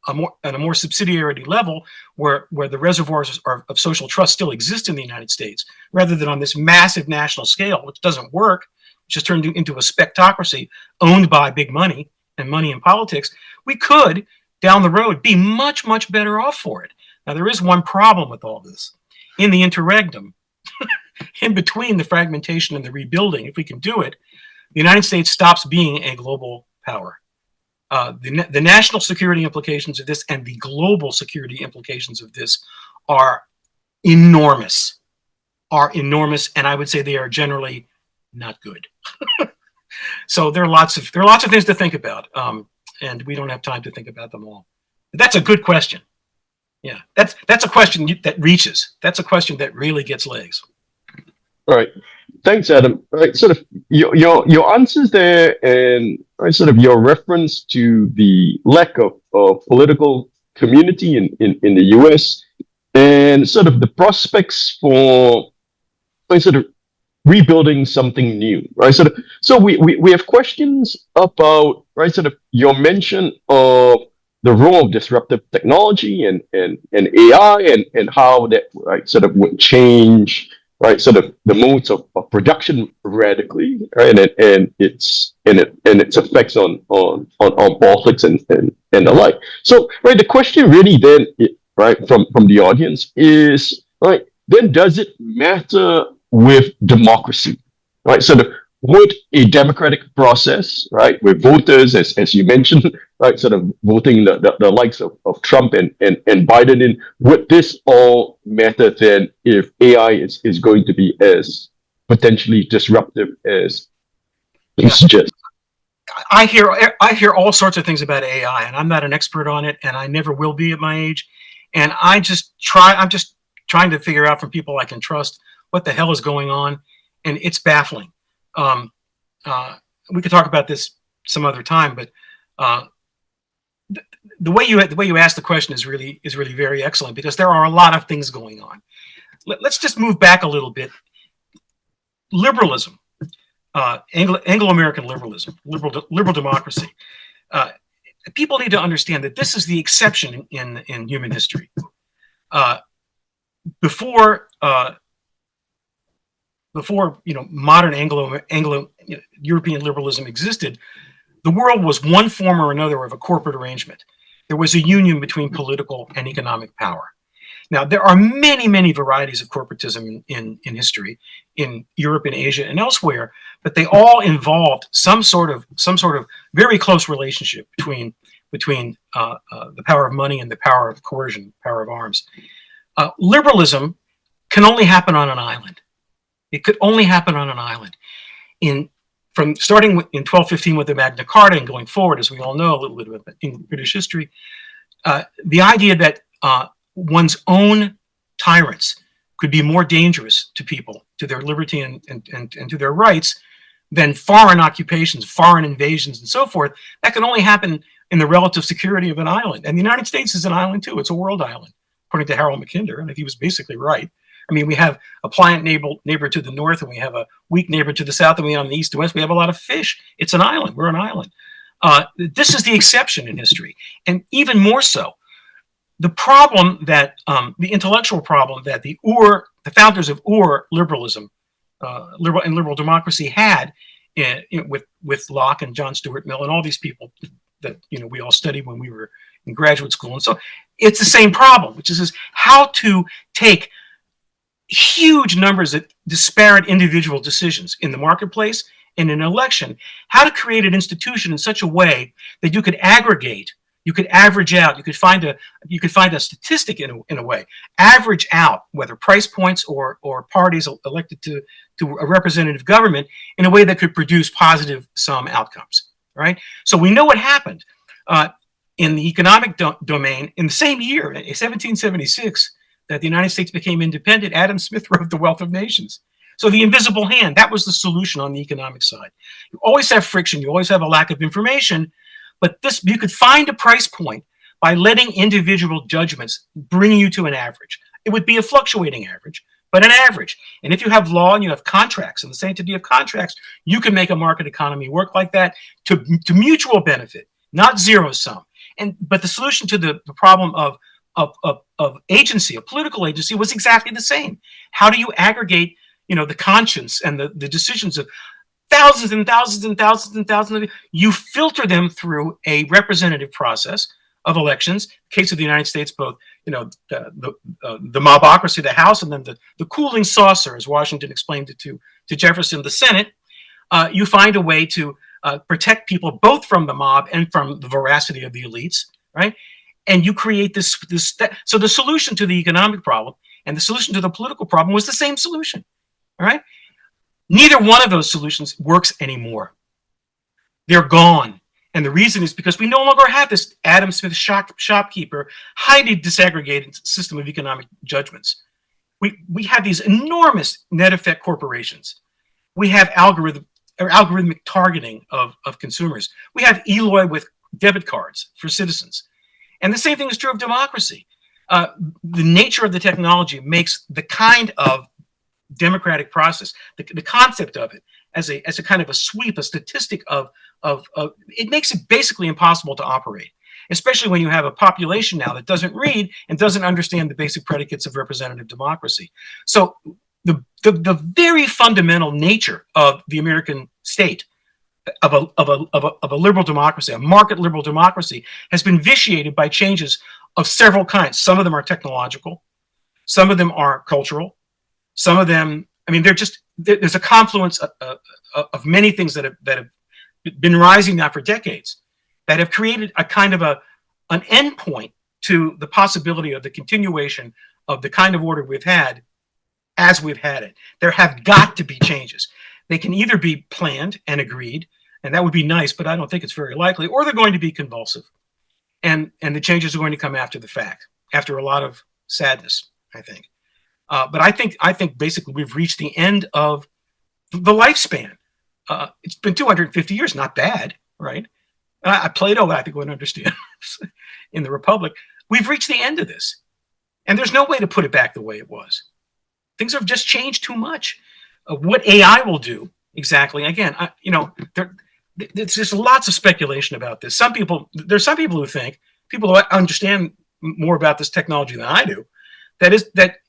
a more subsidiarity level, where the reservoirs of social trust still exist in the United States, rather than on this massive national scale, which doesn't work, which has turned into a spectocracy owned by big money and money in politics. We could, down the road, be much, much better off for it. Now, there is one problem with all this. In the interregnum, in between the fragmentation and the rebuilding, if we can do it, the United States stops being a global power. The national security implications of this and the global security implications of this are enormous, and I would say they are generally not good. So there are lots of things to think about, and we don't have time to think about them all. But that's a good question. Yeah, that's a question that reaches. That's a question that really gets legs. All right. Thanks, Adam. Right, sort of your answers there, and right, sort of your reference to the lack of political community in the US, and sort of the prospects for sort of rebuilding something new, right? So we have questions about, right, sort of your mention of the role of disruptive technology and AI, and how that, right, sort of would change, right, sort of the modes of production radically, right, and its effects on politics and the like. So, right, the question really then, right, from the audience is, right, then does it matter with democracy, right? So would a democratic process, right, with voters, as you mentioned, right, sort of voting the likes of Trump and Biden in, would this all matter then if AI is going to be as potentially disruptive as you suggest? I hear all sorts of things about AI, and I'm not an expert on it, and I never will be at my age. And I'm just trying to figure out from people I can trust what the hell is going on, and it's baffling. We could talk about this some other time, but the way you ask the question is really very excellent, because there are a lot of things going on. Let's just move back a little bit. Liberalism, Anglo-American liberalism, liberal democracy. People need to understand that this is the exception in human history. Before modern Anglo-European liberalism existed, the world was one form or another of a corporate arrangement. There was a union between political and economic power. Now, there are many, many varieties of corporatism in history, in Europe and Asia and elsewhere, but they all involved some sort of very close relationship between the power of money and the power of coercion, power of arms. Liberalism can only happen on an island. It could only happen on an island. From starting in 1215 with the Magna Carta and going forward, as we all know a little bit about in British history, the idea that one's own tyrants could be more dangerous to people, to their liberty and to their rights, than foreign occupations, foreign invasions, and so forth, that can only happen in the relative security of an island. And the United States is an island too. It's a world island, according to Harold Mackinder, and he was basically right. I mean, we have a pliant neighbor to the north, and we have a weak neighbor to the south, and we on the east and west, we have a lot of fish. It's an island. We're an island. This is the exception in history. And even more so, the problem that, the intellectual problem that the founders of liberalism, liberal democracy had with Locke and John Stuart Mill and all these people that we all studied when we were in graduate school. And so it's the same problem, which is how to take huge numbers of disparate individual decisions in the marketplace and in an election, how to create an institution in such a way that you could aggregate, you could average out, you could find a statistic in a way, average out whether price points or parties elected to a representative government in a way that could produce positive sum outcomes, right? So we know what happened in the economic domain in the same year, in 1776, that the United States became independent. Adam Smith wrote The Wealth of Nations. So the invisible hand, that was the solution on the economic side. You always have friction, you always have a lack of information, but this, you could find a price point by letting individual judgments bring you to an average. It would be a fluctuating average, but an average. And if you have law and you have contracts and the sanctity of contracts, you can make a market economy work like that to mutual benefit, not zero sum. But the solution to the problem of agency, of political agency, was exactly the same. How do you aggregate, the conscience and the decisions of thousands and thousands and thousands and thousands of, you filter them through a representative process of elections. In the case of the United States, both the mobocracy, the House, and then the cooling saucer, as Washington explained it to Jefferson, the Senate. You find a way to protect people both from the mob and from the voracity of the elites, right? And you create this. So the solution to the economic problem and the solution to the political problem was the same solution, all right? Neither one of those solutions works anymore. They're gone. And the reason is because we no longer have this Adam Smith shopkeeper, highly disaggregated system of economic judgments. We have these enormous net effect corporations. We have algorithmic targeting of consumers. We have Eloy with debit cards for citizens. And the same thing is true of democracy. The nature of the technology makes the kind of democratic process, the concept of it as a kind of a sweep, a statistic of it makes it basically impossible to operate, especially when you have a population now that doesn't read and doesn't understand the basic predicates of representative democracy. So the very fundamental nature of the American state, of a liberal democracy, a market liberal democracy, has been vitiated by changes of several kinds. Some of them are technological, some of them are cultural, some of them, there's a confluence of many things that have been rising now for decades, that have created a kind of an endpoint to the possibility of the continuation of the kind of order we've had as we've had it. There have got to be changes. They can either be planned and agreed, and that would be nice, but I don't think it's very likely, or they're going to be convulsive. And the changes are going to come after the fact, after a lot of sadness, I think. But I think basically we've reached the end of the lifespan. It's been 250 years, not bad, right? Plato, I think, would understand in the Republic. We've reached the end of this, and there's no way to put it back the way it was. Things have just changed too much. What AI will do exactly? Again, there's just lots of speculation about this. There's some people who think, people who understand more about this technology than I do, that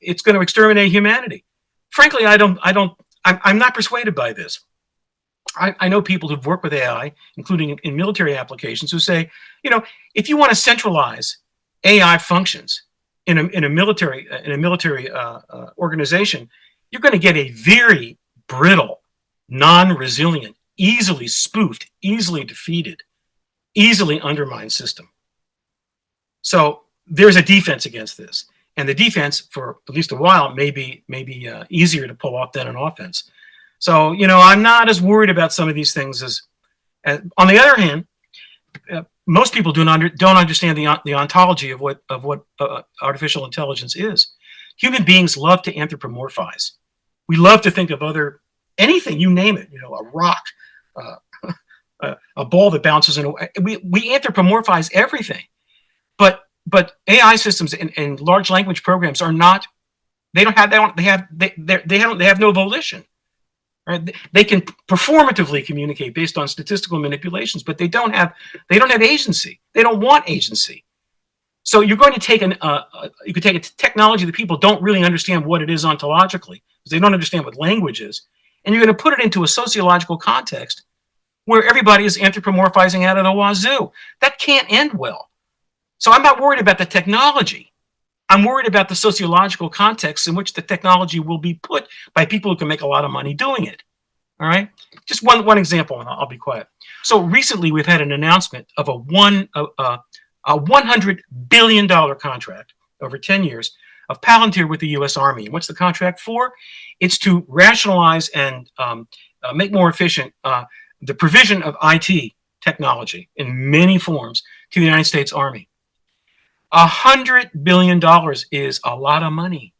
it's going to exterminate humanity. Frankly, I'm not persuaded by this. I know people who've worked with AI, including in military applications, who say, if you want to centralize AI functions in a military organization, you're going to get a very brittle, non-resilient, easily spoofed, easily defeated, easily undermined system. So there's a defense against this. And the defense, for at least a while, may be easier to pull off than an offense. So, I'm not as worried about some of these things as on the other hand, most people don't understand the ontology of what artificial intelligence is. Human beings love to anthropomorphize. We love to think of anything, you name it, a rock, a ball that bounces in. We anthropomorphize everything, but AI systems and large language programs are not. They have no volition. Right? They can performatively communicate based on statistical manipulations, but they don't have agency. They don't want agency. So you're going to take you could take a technology that people don't really understand what it is ontologically, because they don't understand what language is, and you're going to put it into a sociological context where everybody is anthropomorphizing out of the wazoo. That can't end well. So I'm not worried about the technology. I'm worried about the sociological context in which the technology will be put by people who can make a lot of money doing it. All right? Just one example, and I'll be quiet. So recently we've had an announcement of a $100 billion contract over 10 years of Palantir with the U.S. Army. What's the contract for? It's to rationalize and make more efficient the provision of IT technology in many forms to the United States Army. $100 billion is a lot of money,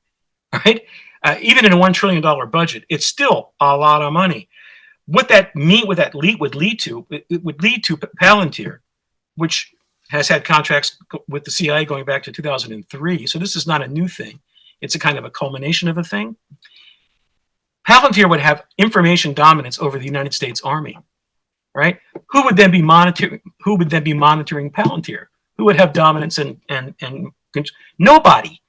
right? Even in a $1 trillion budget, it's still a lot of money. What that would lead to Palantir, which has had contracts with the CIA going back to 2003. So this is not a new thing. It's a kind of a culmination of a thing. Palantir would have information dominance over the United States Army, right? Who would then be monitoring Palantir? Who would have dominance and nobody?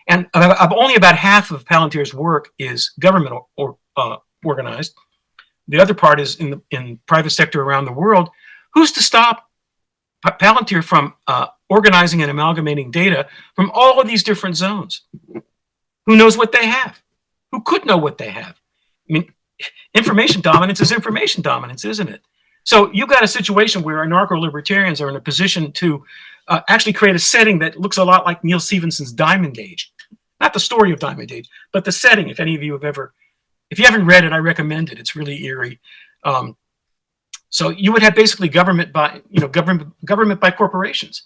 And only about half of Palantir's work is government organized. The other part is in private sector around the world. Who's to stop Palantir from organizing and amalgamating data from all of these different zones? Who knows what they have? Who could know what they have? I mean, information dominance is information dominance, isn't it? So you've got a situation where anarcho-libertarians are in a position to actually create a setting that looks a lot like Neil Stephenson's Diamond Age. Not the story of Diamond Age, but the setting. If any of you if you haven't read it, I recommend it. It's really eerie. So you would have basically government by corporations,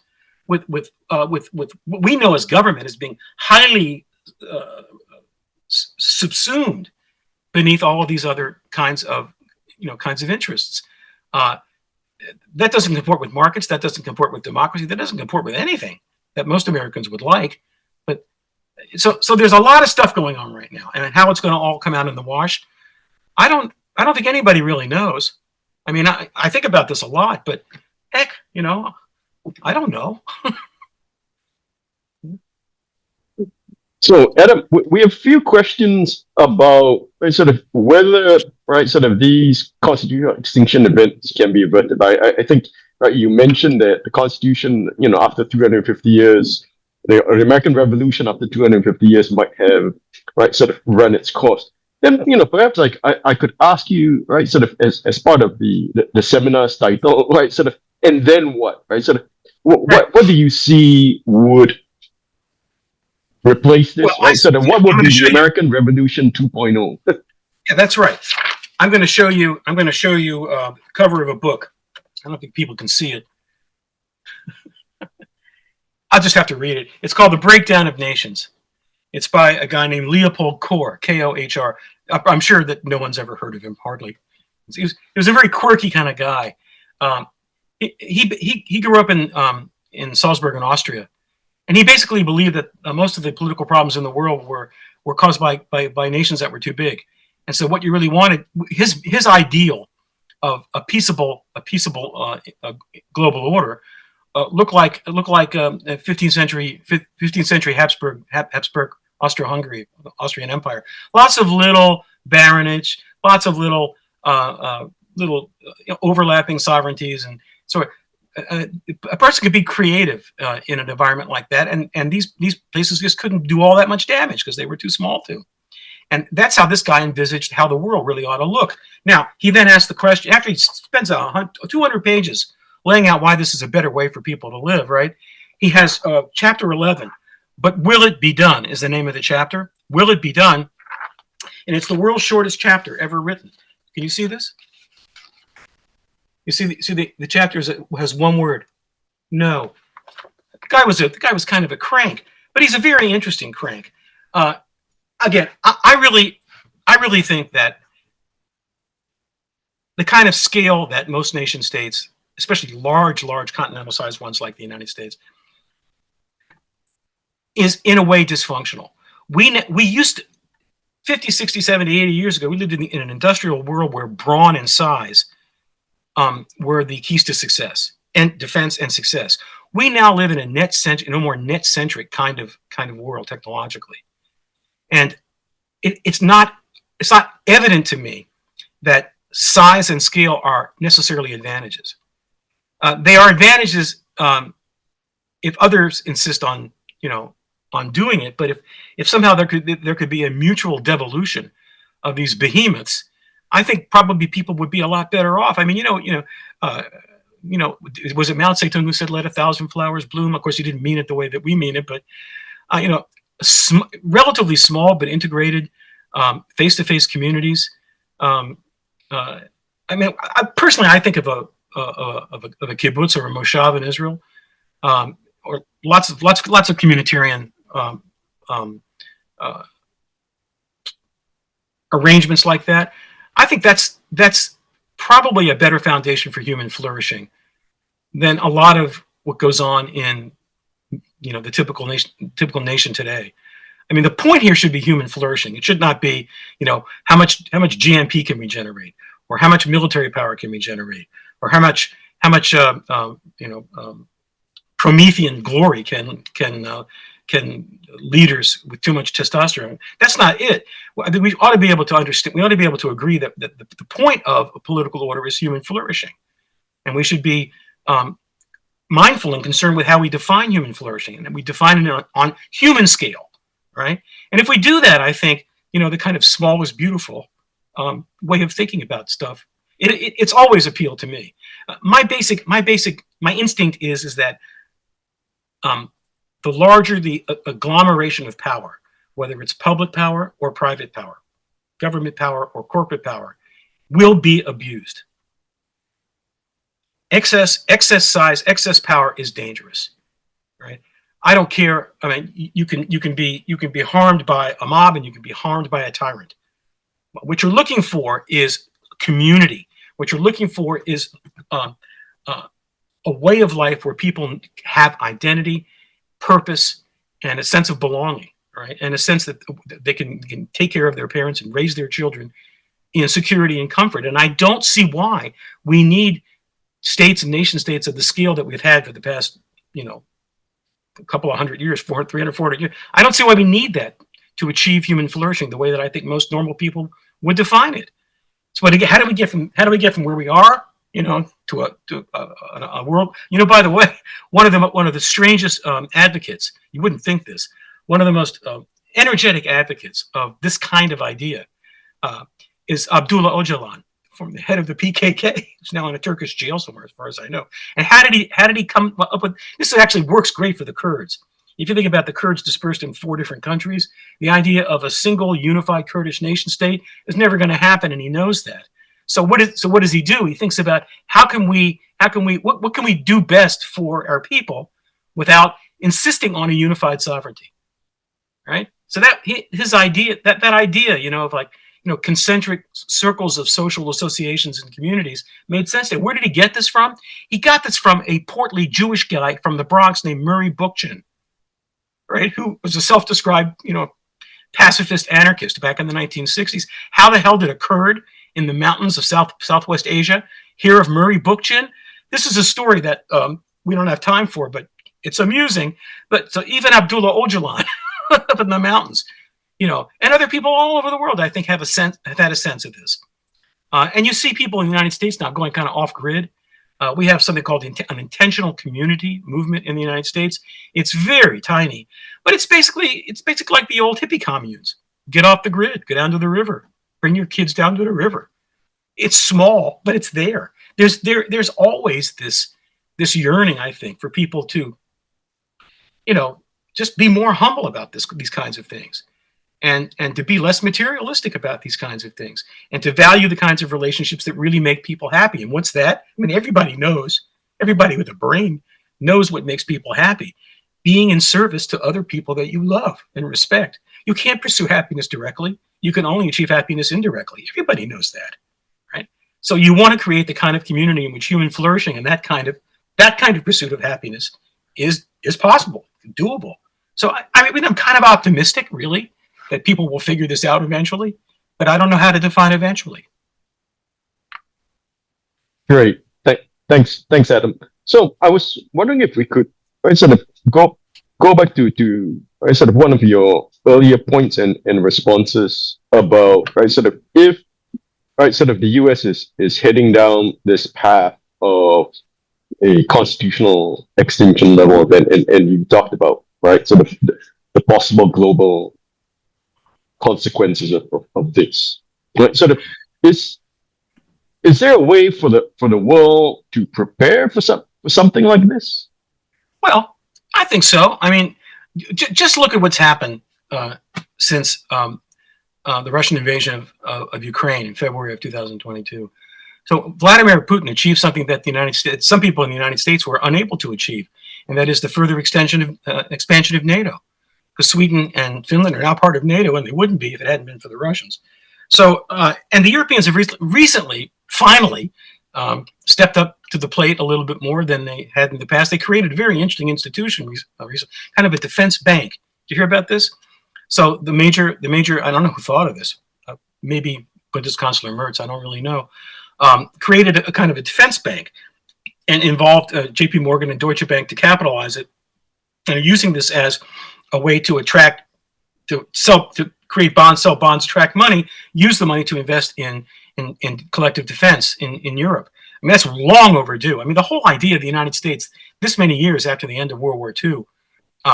with what we know as government as being highly subsumed beneath all of these other kinds of interests. That doesn't comport with markets. That doesn't comport with democracy. That doesn't comport with anything that most Americans would like. But so there's a lot of stuff going on right now, and how it's going to all come out in the wash, I don't think anybody really knows. I mean, I think about this a lot, but heck, I don't know. So, Adam, we have a few questions about sort of whether, sort of these constitutional extinction events can be averted. I think, you mentioned that the Constitution, after 350 years, the American Revolution after 250 years might have, sort of run its course. Then, perhaps I could ask you, sort of as part of the seminar's title, sort of, and then what, sort of, what do you see would replace this, sort of, what would be the American Revolution 2.0? Yeah, that's right. I'm going to show you the cover of a book. I don't think people can see it. I'll just have to read it. It's called The Breakdown of Nations. It's by a guy named Leopold Kohr, Kohr. I'm sure that no one's ever heard of him, hardly. He was a very quirky kind of guy. He grew up in Salzburg in Austria, and he basically believed that most of the political problems in the world were caused by nations that were too big. And so what you really wanted, his ideal of a peaceable global order looked like 15th century Habsburg Austro-Hungary, Austrian Empire. Lots of little baronage, lots of little overlapping sovereignties, and so a person could be creative in an environment like that, and these places just couldn't do all that much damage because they were too small to. And that's how this guy envisaged how the world really ought to look. Now, he then asked the question, after he spends 200 pages laying out why this is a better way for people to live, right? He has chapter 11, but Will It Be Done is the name of the chapter. Will It Be Done? And it's the world's shortest chapter ever written. Can you see this? You see the chapter has one word, no. The guy was kind of a crank, but he's a very interesting crank. Again, I really think that the kind of scale that most nation states, especially large continental-sized ones like the United States, is in a way dysfunctional. We used to, 50, 60, 70, 80 years ago, we lived in an industrial world where brawn and size were the keys to success and defense and success. We now live in a more net-centric kind of world technologically. And it's not evident to me that size and scale are necessarily advantages. They are advantages if others insist on doing it. But if somehow there could be a mutual devolution of these behemoths, I think probably people would be a lot better off. I mean, was it Mao Zedong who said, "Let 1,000 flowers bloom"? Of course, he didn't mean it the way that we mean it, but relatively small but integrated face-to-face communities. I mean, personally, I think of a kibbutz or a moshav in Israel, or lots of communitarian arrangements like that, I think that's probably a better foundation for human flourishing than a lot of what goes on in the typical nation today. I mean, the point here should be human flourishing. It should not be, how much GNP can we generate, or how much military power can we generate, or how much Promethean glory can leaders with too much testosterone. That's not it. I think we ought to be able to understand. We ought to be able to agree that the point of a political order is human flourishing, and we should be mindful and concerned with how we define human flourishing, and that we define it on human scale, right? And if we do that, I think the kind of small is beautiful way of thinking about stuff. It's always appealed to me. My instinct is that the larger the agglomeration of power, whether it's public power or private power, government power or corporate power, will be abused. Excess size, excess power is dangerous, right? I don't care. I mean, you can be harmed by a mob, and you can be harmed by a tyrant. What you're looking for is community. What you're looking for is a way of life where people have identity, purpose, and a sense of belonging, right? And a sense that they can take care of their parents and raise their children in security and comfort. And I don't see why we need states and nation states of the scale that we've had for the past, a couple of hundred years, 300, 400 years. I don't see why we need that to achieve human flourishing the way that I think most normal people would define it. So how do we get from where we are, to a world? By the way, one of the strangest advocates, you wouldn't think this, one of the most energetic advocates of this kind of idea is Abdullah Öcalan, from the head of the PKK. He's now in a Turkish jail somewhere, as far as I know. And how did he come up with this? Actually works great for the Kurds. If you think about the Kurds dispersed in 4 different countries, the idea of a single unified Kurdish nation state is never going to happen, and he knows that. So what does he do? He thinks about what can we do best for our people without insisting on a unified sovereignty, right? So his idea, that idea, of concentric circles of social associations and communities made sense to him. Where did he get this from? He got this from a portly Jewish guy from the Bronx named Murray Bookchin, right? Who was a self-described, pacifist anarchist back in the 1960s. How the hell did a Kurd in the mountains of Southwest Asia hear of Murray Bookchin? This is a story that we don't have time for, but it's amusing. But so even Abdullah Öcalan up in the mountains, and other people all over the world, I think, have had a sense of this. And you see people in the United States now going kind of off grid. We have something called an intentional community movement in the United States. It's very tiny, but it's basically like the old hippie communes. Get off the grid, go down to the river, bring your kids down to the river. It's small, but it's there. There's always this yearning, I think, for people to, just be more humble about these kinds of things. And to be less materialistic about these kinds of things, and to value the kinds of relationships that really make people happy. And what's that? I mean, everybody with a brain knows what makes people happy. Being in service to other people that you love and respect. You can't pursue happiness directly. You can only achieve happiness indirectly. Everybody knows that, right? So you want to create the kind of community in which human flourishing and that kind of pursuit of happiness is possible, doable. So I'm kind of optimistic, really, that people will figure this out eventually, but I don't know how to define eventually. Great. Thanks, Adam. So I was wondering if we could sort of go back to sort of one of your earlier points and responses about if the US is heading down this path of a constitutional extinction level event, and you talked about sort of the possible global consequences of this. Right? Sort of is there a way for the world to prepare for something like this? Well, I think so. I mean, just look at what's happened since the Russian invasion of Ukraine in February of 2022. So Vladimir Putin achieved something that some people in the United States were unable to achieve, and that is the further expansion of NATO. Because Sweden and Finland are now part of NATO, and they wouldn't be if it hadn't been for the Russians. So, and the Europeans have recently, finally, stepped up to the plate a little bit more than they had in the past. They created a very interesting institution, kind of a defense bank. Did you hear about this? So the major, I don't know who thought of this. Maybe Bundeskanzler Merz, I don't really know. Created a kind of a defense bank and involved J.P. Morgan and Deutsche Bank to capitalize it, and are using this as a way to attract, to create bonds, sell bonds, track money, use the money to invest in collective defense in Europe. I mean, that's long overdue. I mean, the whole idea of the United States, this many years after the end of World War II,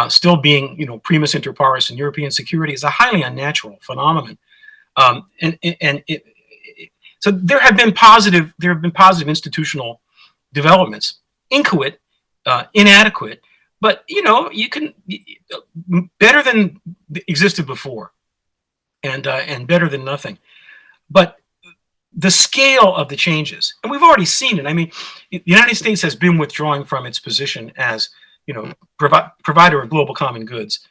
still being, primus inter pares in European security, is a highly unnatural phenomenon. So there have been positive institutional developments, inchoate, inadequate, but you can better than existed before, and better than nothing. But the scale of the changes, and we've already seen it. I mean, the United States has been withdrawing from its position as provider of global common goods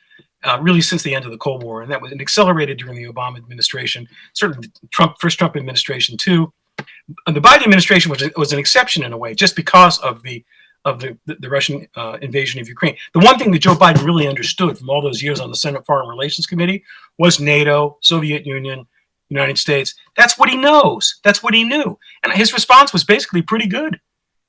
really since the end of the Cold War, and that was accelerated during the Obama administration, certainly the first Trump administration too. And the Biden administration was an exception in a way, just because of the Russian invasion of Ukraine. The one thing that Joe Biden really understood from all those years on the Senate Foreign Relations Committee was NATO, Soviet Union, United States. That's what he knows. That's what he knew, and his response was basically pretty good.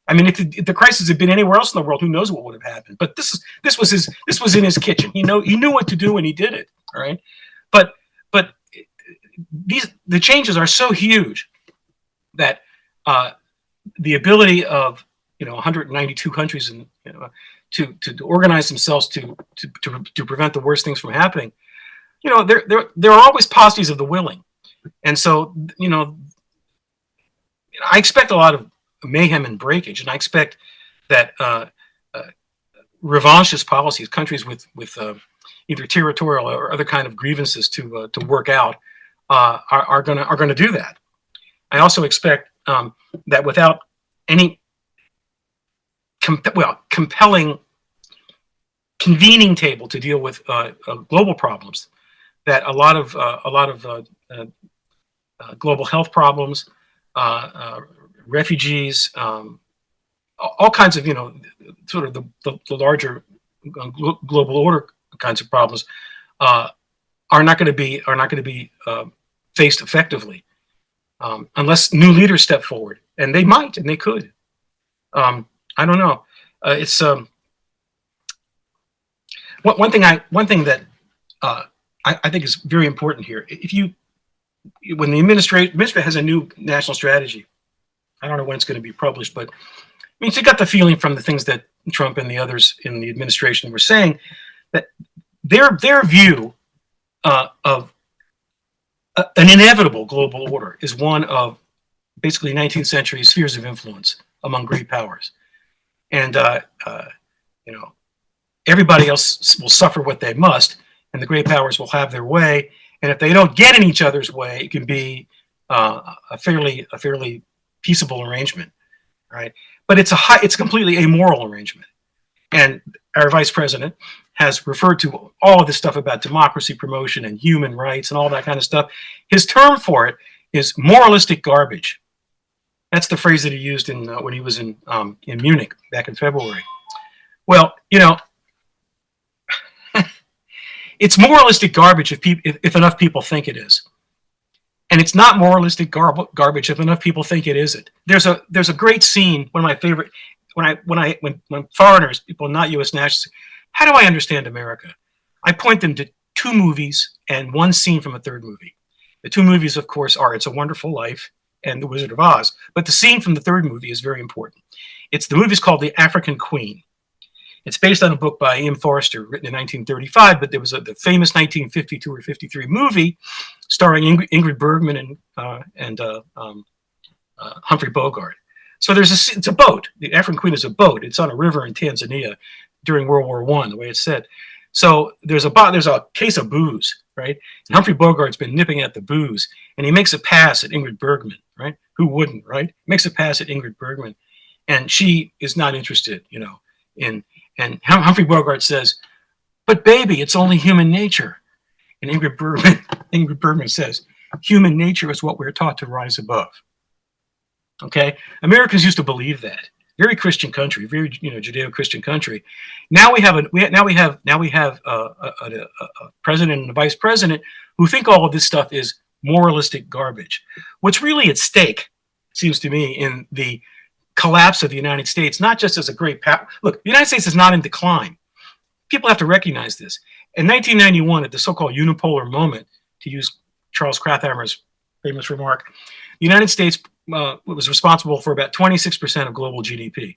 I mean, if the crisis had been anywhere else in the world, who knows what would have happened? But this was in his kitchen. He knew what to do, and he did it. All right, but the changes are so huge that the ability of 192 countries and to organize themselves to prevent the worst things from happening. There are always posses of the willing, and so I expect a lot of mayhem and breakage, and I expect that revanchist policies, countries with either territorial or other kind of grievances to work out, are going to do that. I also expect that without any compelling convening table to deal with global problems, that a lot of global health problems, refugees, all kinds of sort of the larger global order kinds of problems are not going to be faced effectively unless new leaders step forward, and they might, and they could. I don't know. It's one thing that I think is very important here. When the administration has a new national strategy, I don't know when it's going to be published, but I mean, you got the feeling from the things that Trump and the others in the administration were saying that their view of an inevitable global order is one of basically 19th century spheres of influence among great powers, and everybody else will suffer what they must, and the great powers will have their way. And if they don't get in each other's way, it can be a fairly peaceable arrangement, right? But it's a completely amoral arrangement. And our vice president has referred to all of this stuff about democracy promotion and human rights and all that kind of stuff. His term for it is moralistic garbage. That's the phrase that he used when he was in Munich back in February. Well, it's moralistic garbage if enough people think it is, and it's not moralistic garbage if enough people think it isn't. There's a great scene, one of my favorite, when foreigners, people not U.S. nationals, how do I understand America? I point them to two movies and one scene from a third movie. The two movies, of course, are It's a Wonderful Life and The Wizard of Oz, but the scene from the third movie is very important. The movie's called The African Queen. It's based on a book by E.M. Forster written in 1935, but there was the famous 1952 or 53 movie starring Ingrid Bergman and Humphrey Bogart. So it's a boat. The African Queen is a boat. It's on a river in Tanzania during World War I, the way it's said. So there's a case of booze, right? And Humphrey Bogart's been nipping at the booze, and he makes a pass at Ingrid Bergman, right? Who wouldn't, right? Makes a pass at Ingrid Bergman, and she is not interested, And Humphrey Bogart says, "But baby, it's only human nature." And Ingrid Bergman says, human nature is what we're taught to rise above. Okay, Americans used to believe that. Very Christian country, very Judeo-Christian country. Now we have a president and a vice president who think all of this stuff is moralistic garbage. What's really at stake, seems to me, in the collapse of the United States, not just as a great power. Look, the United States is not in decline. People have to recognize this. In 1991, at the so-called unipolar moment, to use Charles Krauthammer's famous remark, the United States was responsible for about 26% of global GDP.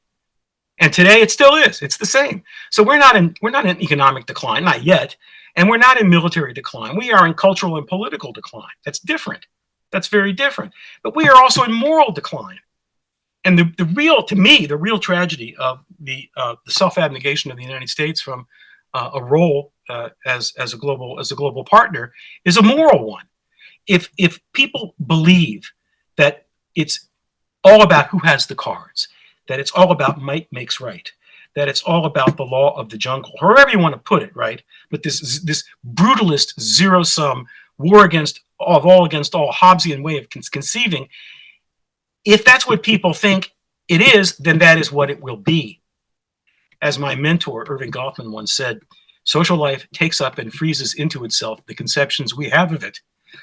And today it still is. It's the same. So we're not in economic decline, not yet, and we're not in military decline. We are in cultural and political decline. That's different. That's very different. But we are also in moral decline. And to me, the real tragedy of the self-abnegation of the United States from a role as a global partner is a moral one. If people believe that it's all about who has the cards, that it's all about might makes right, that it's all about the law of the jungle, however you want to put it, right? But this brutalist zero-sum war against all Hobbesian way of conceiving, if that's what people think it is, then that is what it will be. As my mentor, Irving Goffman, once said, social life takes up and freezes into itself the conceptions we have of it.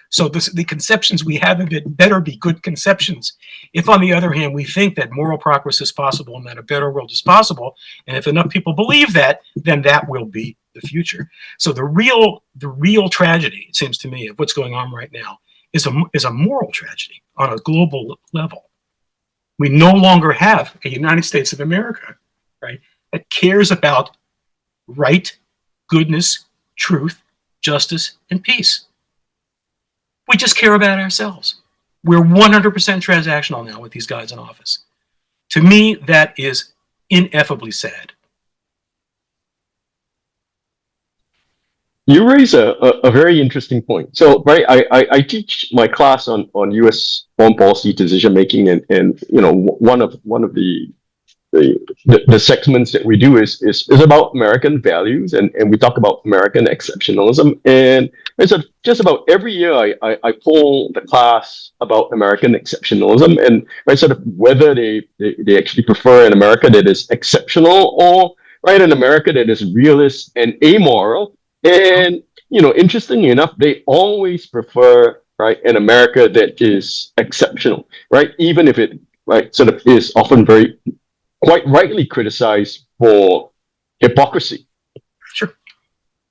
So the conceptions we have of it better be good conceptions. If, on the other hand, we think that moral progress is possible and that a better world is possible, and if enough people believe that, then that will be the future. So the real tragedy, it seems to me, of what's going on right now is a moral tragedy on a global level. We no longer have a United States of America, right, that cares about right, goodness, truth, justice, and peace. We just care about ourselves. We're 100% transactional now with these guys in office. To me, that is ineffably sad. You raise a very interesting point. So, right, I teach my class on U.S. foreign policy decision making, and one of the segments that we do is about American values, and we talk about American exceptionalism. And so just about every year I poll the class about American exceptionalism, and right, sort of whether they actually prefer an America that is exceptional or right an America that is realist and amoral. And interestingly enough, they always prefer right an America that is exceptional, right? Even if it right sort of is often very quite rightly criticized for hypocrisy. Sure.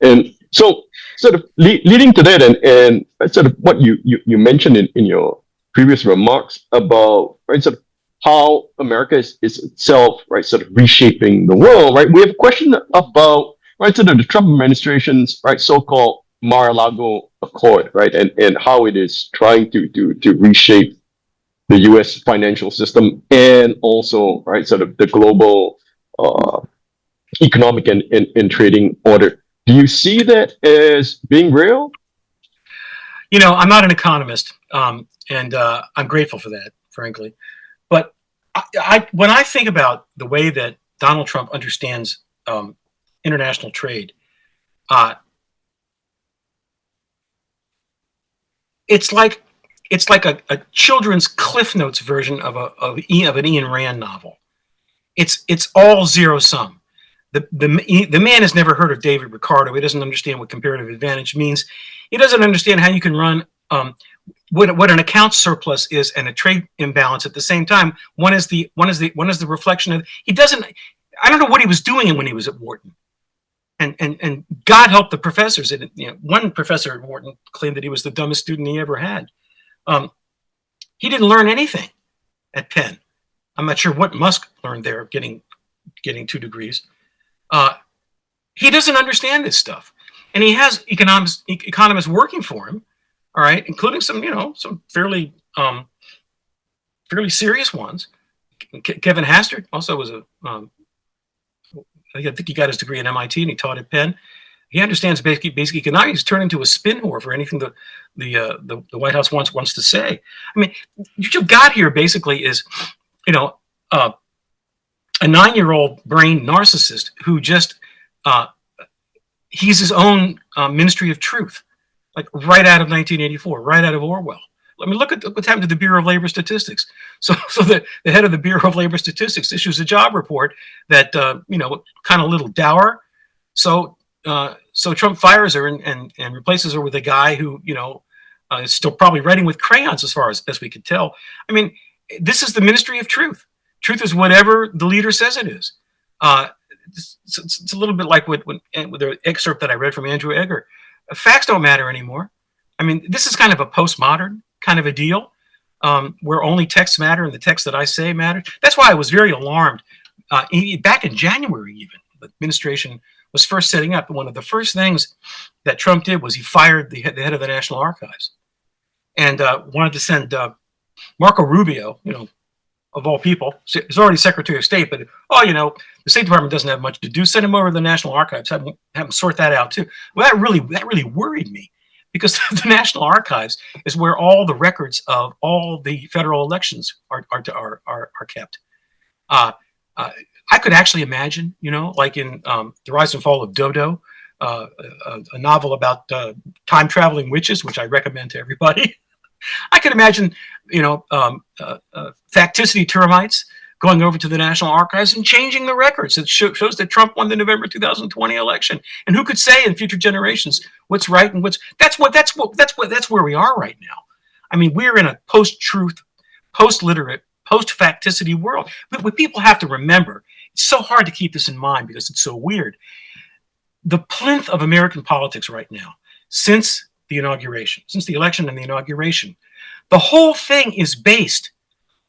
And so sort of leading to that, and sort of what you mentioned in your previous remarks about right sort of how America is itself right sort of reshaping the world, right? We have a question about right sort of the Trump administration's right so-called Mar-a-Lago Accord, right, and how it is trying to reshape the U.S. financial system and also right sort of the global economic and trading order. Do you see that as being real? I'm not an economist, and I'm grateful for that, frankly. But when I think about the way that Donald Trump understands international trade, it's like a children's Cliff Notes version of an Ian Rand novel. It's all zero sum. The man has never heard of David Ricardo. He doesn't understand what comparative advantage means. He doesn't understand how you can run what an account surplus is and a trade imbalance at the same time. One is the reflection of he doesn't. I don't know what he was doing when he was at Wharton. And God help the professors. One professor at Wharton claimed that he was the dumbest student he ever had. He didn't learn anything at Penn. I'm not sure what Musk learned there, getting 2 degrees. He doesn't understand this stuff, and he has economists working for him. All right, including some fairly serious ones. Kevin Hastert also was I think he got his degree at MIT and he taught at Penn. He understands basic economics. He's turned into a spin whore for anything the White House wants to say. I mean, what you've got here basically is, a 9-year-old brain narcissist who just he's his own ministry of truth. like right out of 1984, right out of Orwell. I mean, look at what's happened to the Bureau of Labor Statistics. So the head of the Bureau of Labor Statistics issues a job report that kind of a little dour. So Trump fires her and replaces her with a guy who is still probably writing with crayons as far as best we could tell. I mean, this is the ministry of truth. Truth is whatever the leader says it is. It's a little bit like with the excerpt that I read from Andrew Egger. Facts don't matter anymore. I mean, this is kind of a postmodern kind of a deal, where only texts matter and the text that I say matter. That's why I was very alarmed back in January. Even the administration was first setting up. One of the first things that Trump did was he fired the head of the National Archives, and wanted to send Marco Rubio, of all people, he's already Secretary of State, but the State Department doesn't have much to do. Send him over to the National Archives, have him sort that out too. Well, that really worried me, because the National Archives is where all the records of all the federal elections are kept. I could actually imagine, like in The Rise and Fall of Dodo, a novel about time traveling witches, which I recommend to everybody. I could imagine, facticity termites going over to the National Archives and changing the records. It shows that Trump won the November 2020 election. And who could say in future generations what's right and that's where we are right now. I mean, we're in a post-truth, post-literate, post-facticity world. But what people have to remember, it's so hard to keep this in mind because it's so weird. The plinth of American politics right now, since the election and the inauguration, the whole thing is based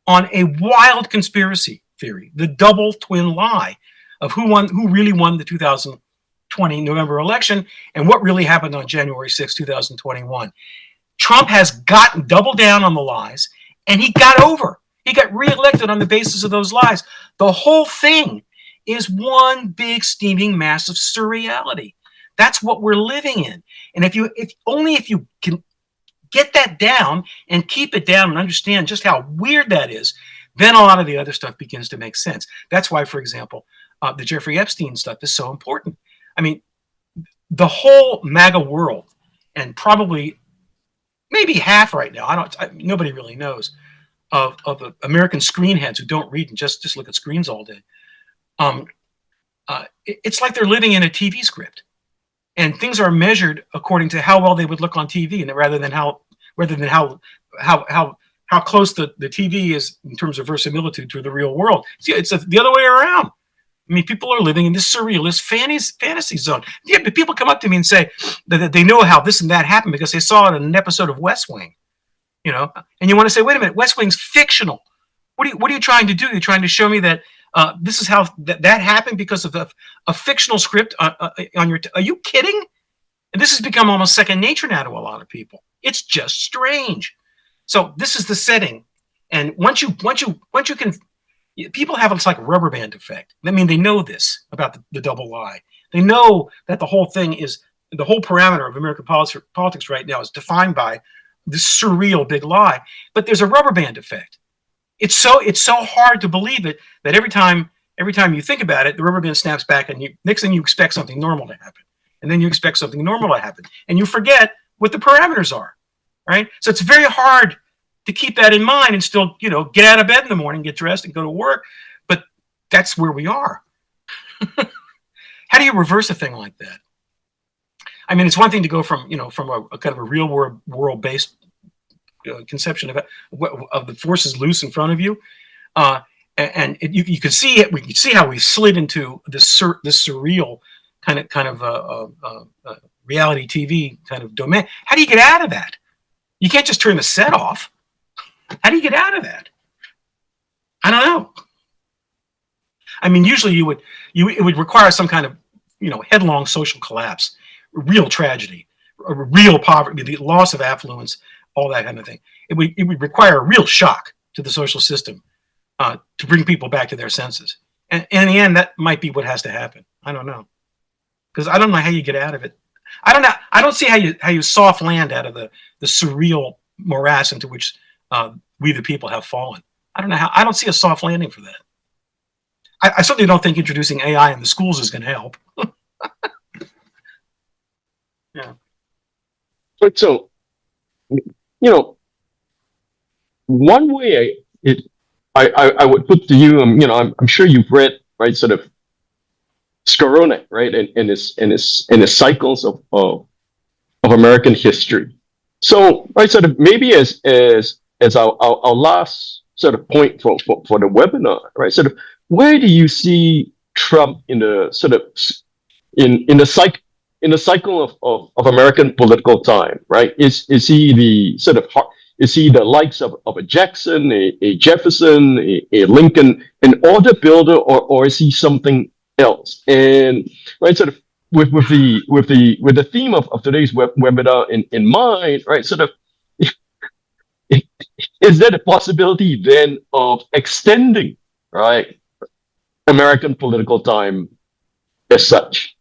on a wild conspiracy theory, the double twin lie of who really won the 2020 November election and what really happened on January 6, 2021. Trump has doubled down on the lies, and he got reelected on the basis of those lies. The whole thing is one big steaming mass of surreality. That's what we're living in. And if you can get that down and keep it down and understand just how weird that is, then a lot of the other stuff begins to make sense. That's why, for example, the Jeffrey Epstein stuff is so important. I mean, the whole MAGA world, and probably maybe half right now, nobody really knows, of the American screenheads who don't read and just look at screens all day. It's like they're living in a TV script. And things are measured according to how well they would look on TV, and rather than how close the TV is in terms of verisimilitude to the real world. See, it's the other way around. I mean, people are living in this surrealist fantasy zone. Yeah, but people come up to me and say that they know how this and that happened because they saw it in an episode of West Wing, and you want to say, wait a minute, West Wing's fictional. What are you trying to do? You're trying to show me that this is how that happened because of a fictional script on your. Are you kidding? And this has become almost second nature now to a lot of people. It's just strange. So this is the setting, and once you can, people have it's like a rubber band effect. I mean, they know this about the double lie. They know that the whole parameter of American politics right now is defined by this surreal big lie. But there's a rubber band effect. It's so hard to believe it that every time you think about it, the rubber band snaps back, and next thing you expect something normal to happen, and then you expect something normal to happen, and you forget what the parameters are, right? So it's very hard to keep that in mind and still, get out of bed in the morning, get dressed, and go to work. But that's where we are. How do you reverse a thing like that? I mean, it's one thing to go from a kind of a real world based conception of the forces loose in front of you, and you can see it. We can see how we slid into this surreal kind of reality TV kind of domain. How do you get out of that? You can't just turn the set off. How do you get out of that? I don't know. I mean, usually it would require some kind of headlong social collapse, real tragedy, real poverty, the loss of affluence, all that kind of thing. It would require a real shock to the social system to bring people back to their senses. And in the end, that might be what has to happen. I don't know, because I don't know how you get out of it. I don't know. I don't see how you soft land out of the surreal morass into which we the people have fallen. I don't know how. I don't see a soft landing for that. I certainly don't think introducing AI in the schools is going to help. Yeah. But so, one way I would put to you, I'm sure you've read, right, sort of Skowronek, right, and his cycles of American history. So, right, sort of maybe as our last sort of point for the webinar, right, sort of where do you see Trump in the sort of in the cycle of American political time, right? Is he the sort of is he the likes of a Jackson, a Jefferson, a Lincoln, an order builder, or is he something else? And right, sort of with the theme of today's webinar in mind, right? Sort of, is there a possibility then of extending, right, American political time as such?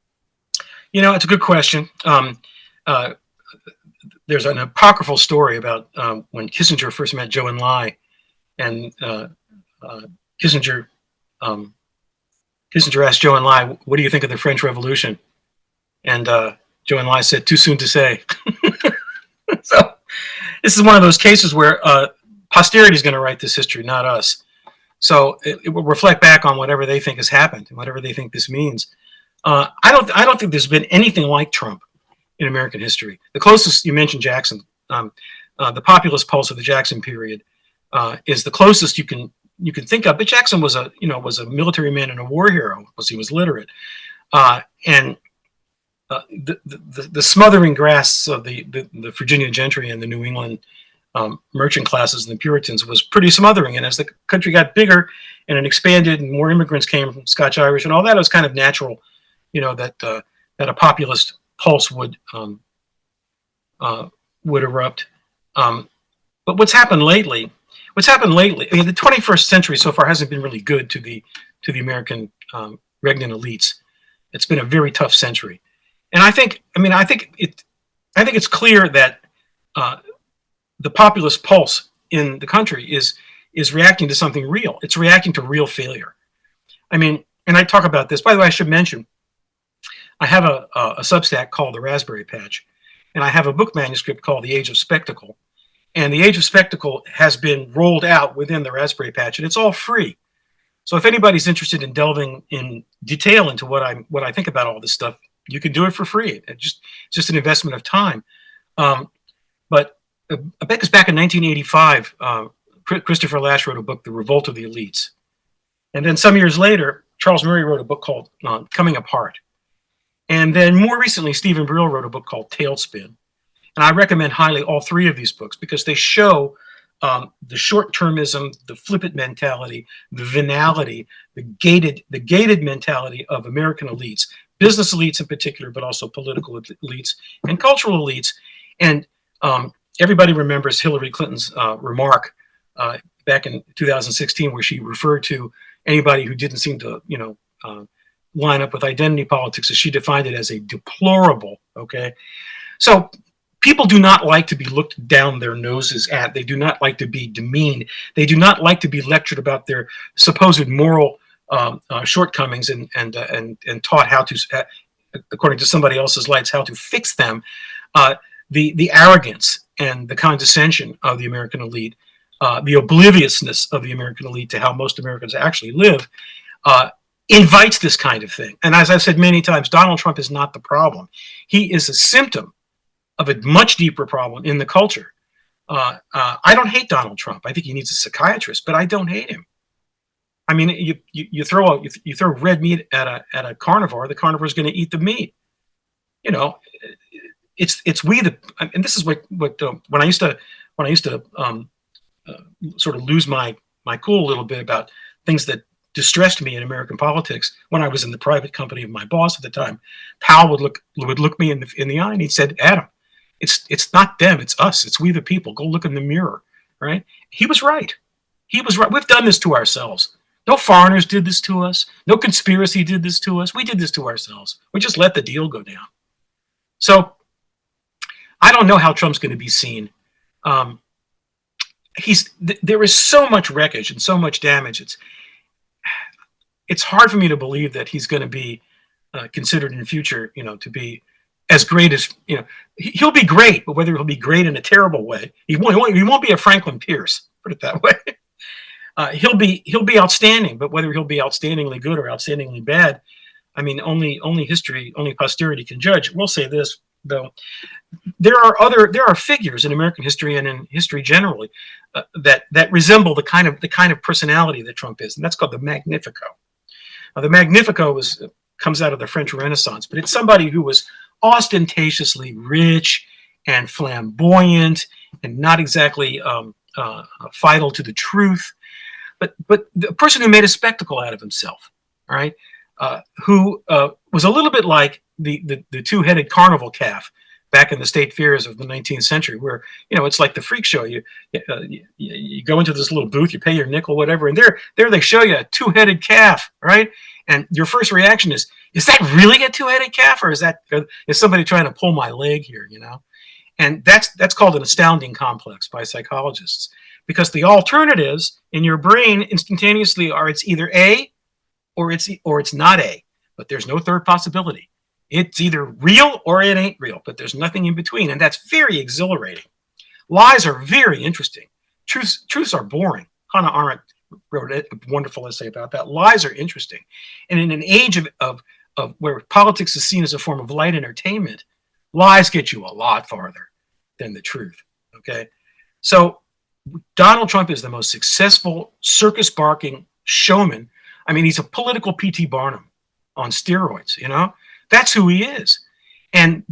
It's a good question. Uh, there's an apocryphal story about when Kissinger first met Zhou Enlai, and Kissinger Kissinger asked Zhou Enlai, "What do you think of the French Revolution?" And Zhou Enlai said, "Too soon to say." So this is one of those cases where posterity is going to write this history, not us. So it will reflect back on whatever they think has happened and whatever they think this means. I don't think there's been anything like Trump in American history. The closest, you mentioned Jackson, the populist pulse of the Jackson period is the closest you can think of. But Jackson was a military man and a war hero because he was literate, and the smothering grasps of the Virginia gentry and the New England merchant classes and the Puritans was pretty smothering. And as the country got bigger and it expanded and more immigrants came from Scotch Irish and all that, it was kind of natural, that a populist pulse would erupt. But what's happened lately? I mean, the 21st century so far hasn't been really good to the American regnant elites. It's been a very tough century, and I think it's clear that the populist pulse in the country is reacting to something real. It's reacting to real failure. I mean, and I talk about this. By the way, I should mention, I have a Substack called The Raspberry Patch, and I have a book manuscript called The Age of Spectacle. And The Age of Spectacle has been rolled out within the Raspberry Patch, and it's all free. So if anybody's interested in delving in detail into what I think about all this stuff, you can do it for free. It's just an investment of time. But because back in 1985, Christopher Lasch wrote a book, The Revolt of the Elites. And then some years later, Charles Murray wrote a book called Coming Apart. And then more recently, Stephen Brill wrote a book called Tailspin. And I recommend highly all three of these books because they show the short-termism, the flippant mentality, the venality, the gated mentality of American elites, business elites in particular, but also political elites and cultural elites. And everybody remembers Hillary Clinton's remark back in 2016, where she referred to anybody who didn't seem to, line up with identity politics, as she defined it as a deplorable. Okay, so people do not like to be looked down their noses at. They do not like to be demeaned. They do not like to be lectured about their supposed moral shortcomings and taught how to, according to somebody else's lights, how to fix them. The arrogance and the condescension of the American elite, the obliviousness of the American elite to how most Americans actually live, invites this kind of thing. And as I've said many times, Donald Trump is not the problem. He is a symptom of a much deeper problem in the culture. I don't hate Donald Trump. I think he needs a psychiatrist, but I don't hate him. I mean, you throw red meat at a carnivore, the carnivore is going to eat the meat. It's we the, and this is what when I used to sort of lose my cool a little bit about things that distressed me in American politics when I was in the private company of my boss at the time. Powell would look me in the eye and he said, "Adam, it's not them, it's us. It's we the people. Go look in the mirror." Right? He was right. He was right. We've done this to ourselves. No foreigners did this to us. No conspiracy did this to us. We did this to ourselves. We just let the deal go down. So I don't know how Trump's going to be seen. There is so much wreckage and so much damage. It's hard for me to believe that he's going to be considered in the future, to be as great as, he'll be great, but whether he'll be great in a terrible way, he won't be a Franklin Pierce, put it that way. He'll be outstanding, but whether he'll be outstandingly good or outstandingly bad, I mean, only history, only posterity can judge. We'll say this though: there are figures in American history and in history generally that resemble the kind of personality that Trump is, and that's called the Magnifico. The Magnifico comes out of the French Renaissance, but it's somebody who was ostentatiously rich and flamboyant and not exactly fidel to the truth, but the person who made a spectacle out of himself, all right, who was a little bit like the two-headed carnival calf back in the state fairs of the 19th century, where it's like the freak show. You go into this little booth, you pay your nickel, whatever, and there they show you a two-headed calf, right? And your first reaction is that really a two-headed calf, or is somebody trying to pull my leg here? And that's called an astounding complex by psychologists, because the alternatives in your brain instantaneously are it's either A or it's not A, but there's no third possibility. It's either real or it ain't real, but there's nothing in between, and that's very exhilarating. Lies are very interesting. Truths are boring. Hannah Arendt wrote a wonderful essay about that. Lies are interesting, and in an age of where politics is seen as a form of light entertainment, lies get you a lot farther than the truth. Okay, so Donald Trump is the most successful circus-barking showman. I mean, he's a political P.T. Barnum on steroids. That's who he is. And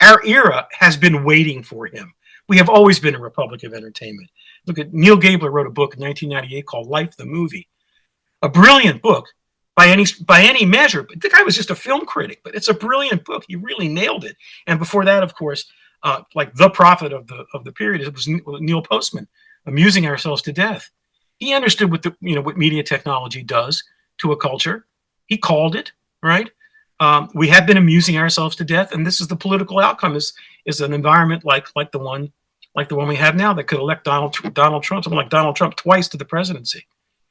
our era has been waiting for him. We have always been a republic of entertainment. Look at Neil Gabler wrote a book in 1998 called Life the Movie, a brilliant book by any measure. But the guy was just a film critic, but it's a brilliant book. He really nailed it. And before that, of course, like the prophet of the period, it was Neil Postman, Amusing Ourselves to Death. He understood what media technology does to a culture. He called it, right. We have been amusing ourselves to death, and this is the political outcome: is an environment like the one we have now that could elect Donald Trump, someone like Donald Trump, twice to the presidency,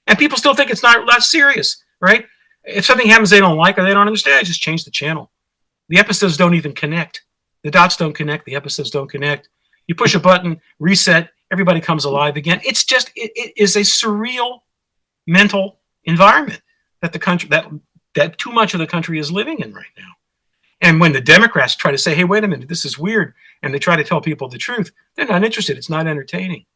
and people still think it's not serious, right? If something happens they don't like or they don't understand, just change the channel. The episodes don't even connect. The dots don't connect. The episodes don't connect. You push a button, reset, everybody comes alive again. It's just it is a surreal mental environment that the country that too much of the country is living in right now. And when the Democrats try to say, hey, wait a minute, this is weird, and they try to tell people the truth, they're not interested. It's not entertaining.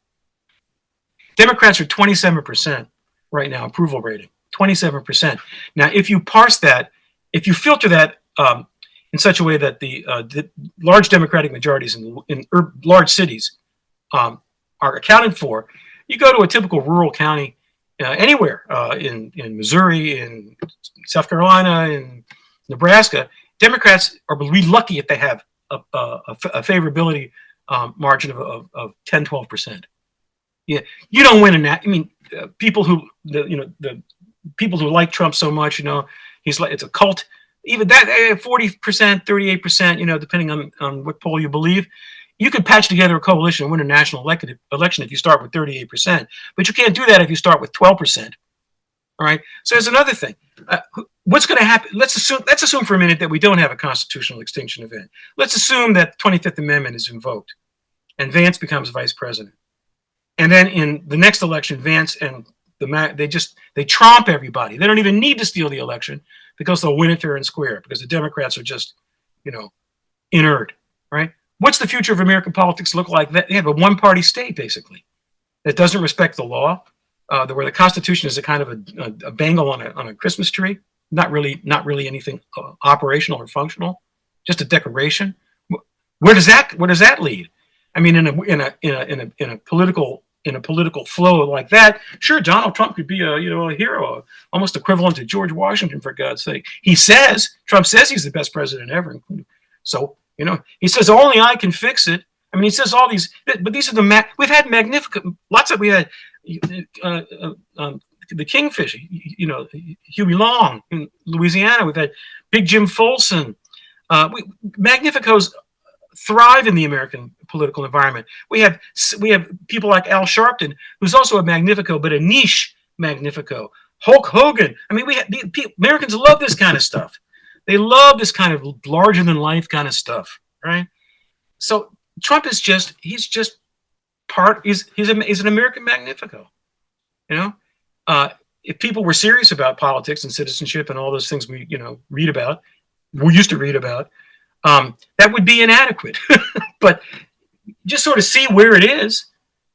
Democrats are 27% right now, approval rating, 27%. Now, if you parse that, if you filter that in such a way that the large Democratic majorities in large cities are accounted for, you go to a typical rural county anywhere in Missouri, in South Carolina, in Nebraska, Democrats are lucky if they have a favorability margin of 10, 12%. Yeah, you don't win in that. I mean, people who the people who like Trump so much, he's like, it's a cult. Even that 40%, 38%, depending on what poll you believe. You could patch together a coalition and win a national election if you start with 38%, but you can't do that if you start with 12%. All right. So there's another thing. What's going to happen? Let's assume for a minute that we don't have a constitutional extinction event. Let's assume that the 25th Amendment is invoked, and Vance becomes vice president. And then in the next election, Vance and they tromp everybody. They don't even need to steal the election because they'll win it fair and square because the Democrats are just, inert. Right. What's the future of American politics look like? They have a one-party state, basically, that doesn't respect the law, where the Constitution is a kind of a bangle on a Christmas tree, not really anything operational or functional, just a decoration. Where does that lead? I mean, in a political flow like that, sure, Donald Trump could be a hero, almost equivalent to George Washington, for God's sake. Trump says he's the best president ever. So. He says only I can fix it. I mean, he says all these, but these are we've had magnificent, we had the Kingfish, Huey Long in Louisiana. We've had Big Jim Folsom. Magnificos thrive in the American political environment. We have people like Al Sharpton, who's also a Magnifico, but a niche Magnifico. Hulk Hogan. I mean, Americans love this kind of stuff. They love this kind of larger than life kind of stuff, right? So Trump is just, he's just he's an American Magnifico, you know? If people were serious about politics and citizenship and all those things we, read about, we used to read about, that would be inadequate. But just sort of see where it is.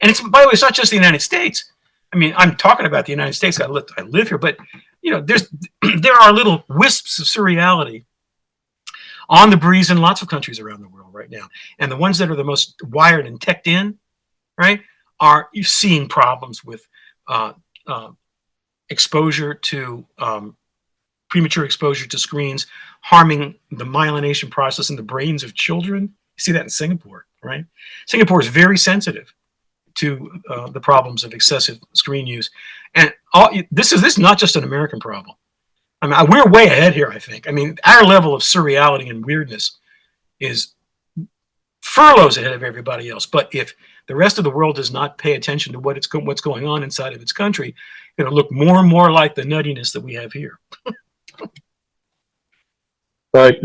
And it's, by the way, it's not just the United States. I mean, I'm talking about the United States. I live here, but there are little wisps of surreality on the breeze in lots of countries around the world right now. And the ones that are the most wired and teched in, right, are you're seeing problems with exposure to premature exposure to screens, harming the myelination process in the brains of children. You see that in Singapore, right? Singapore is very sensitive to the problems of excessive screen use, and this is not just an American problem. I mean, we're way ahead here, I think. I mean, our level of surreality and weirdness is furloughs ahead of everybody else. But if the rest of the world does not pay attention to what's going on inside of its country, it'll look more and more like the nuttiness that we have here. Right.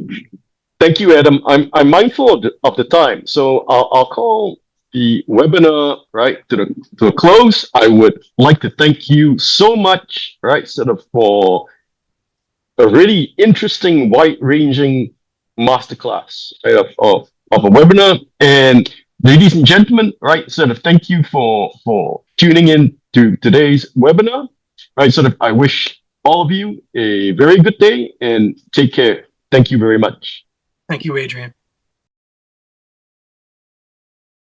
Thank you, Adam. I'm mindful of the time, so I'll call the webinar right to a close. I would like to thank you so much, right, sort of for a really interesting, wide-ranging masterclass, right, of a webinar. And ladies and gentlemen, right, sort of thank you for tuning in to today's webinar. Right, sort of I wish all of you a very good day and take care. Thank you very much. Thank you, Adrian.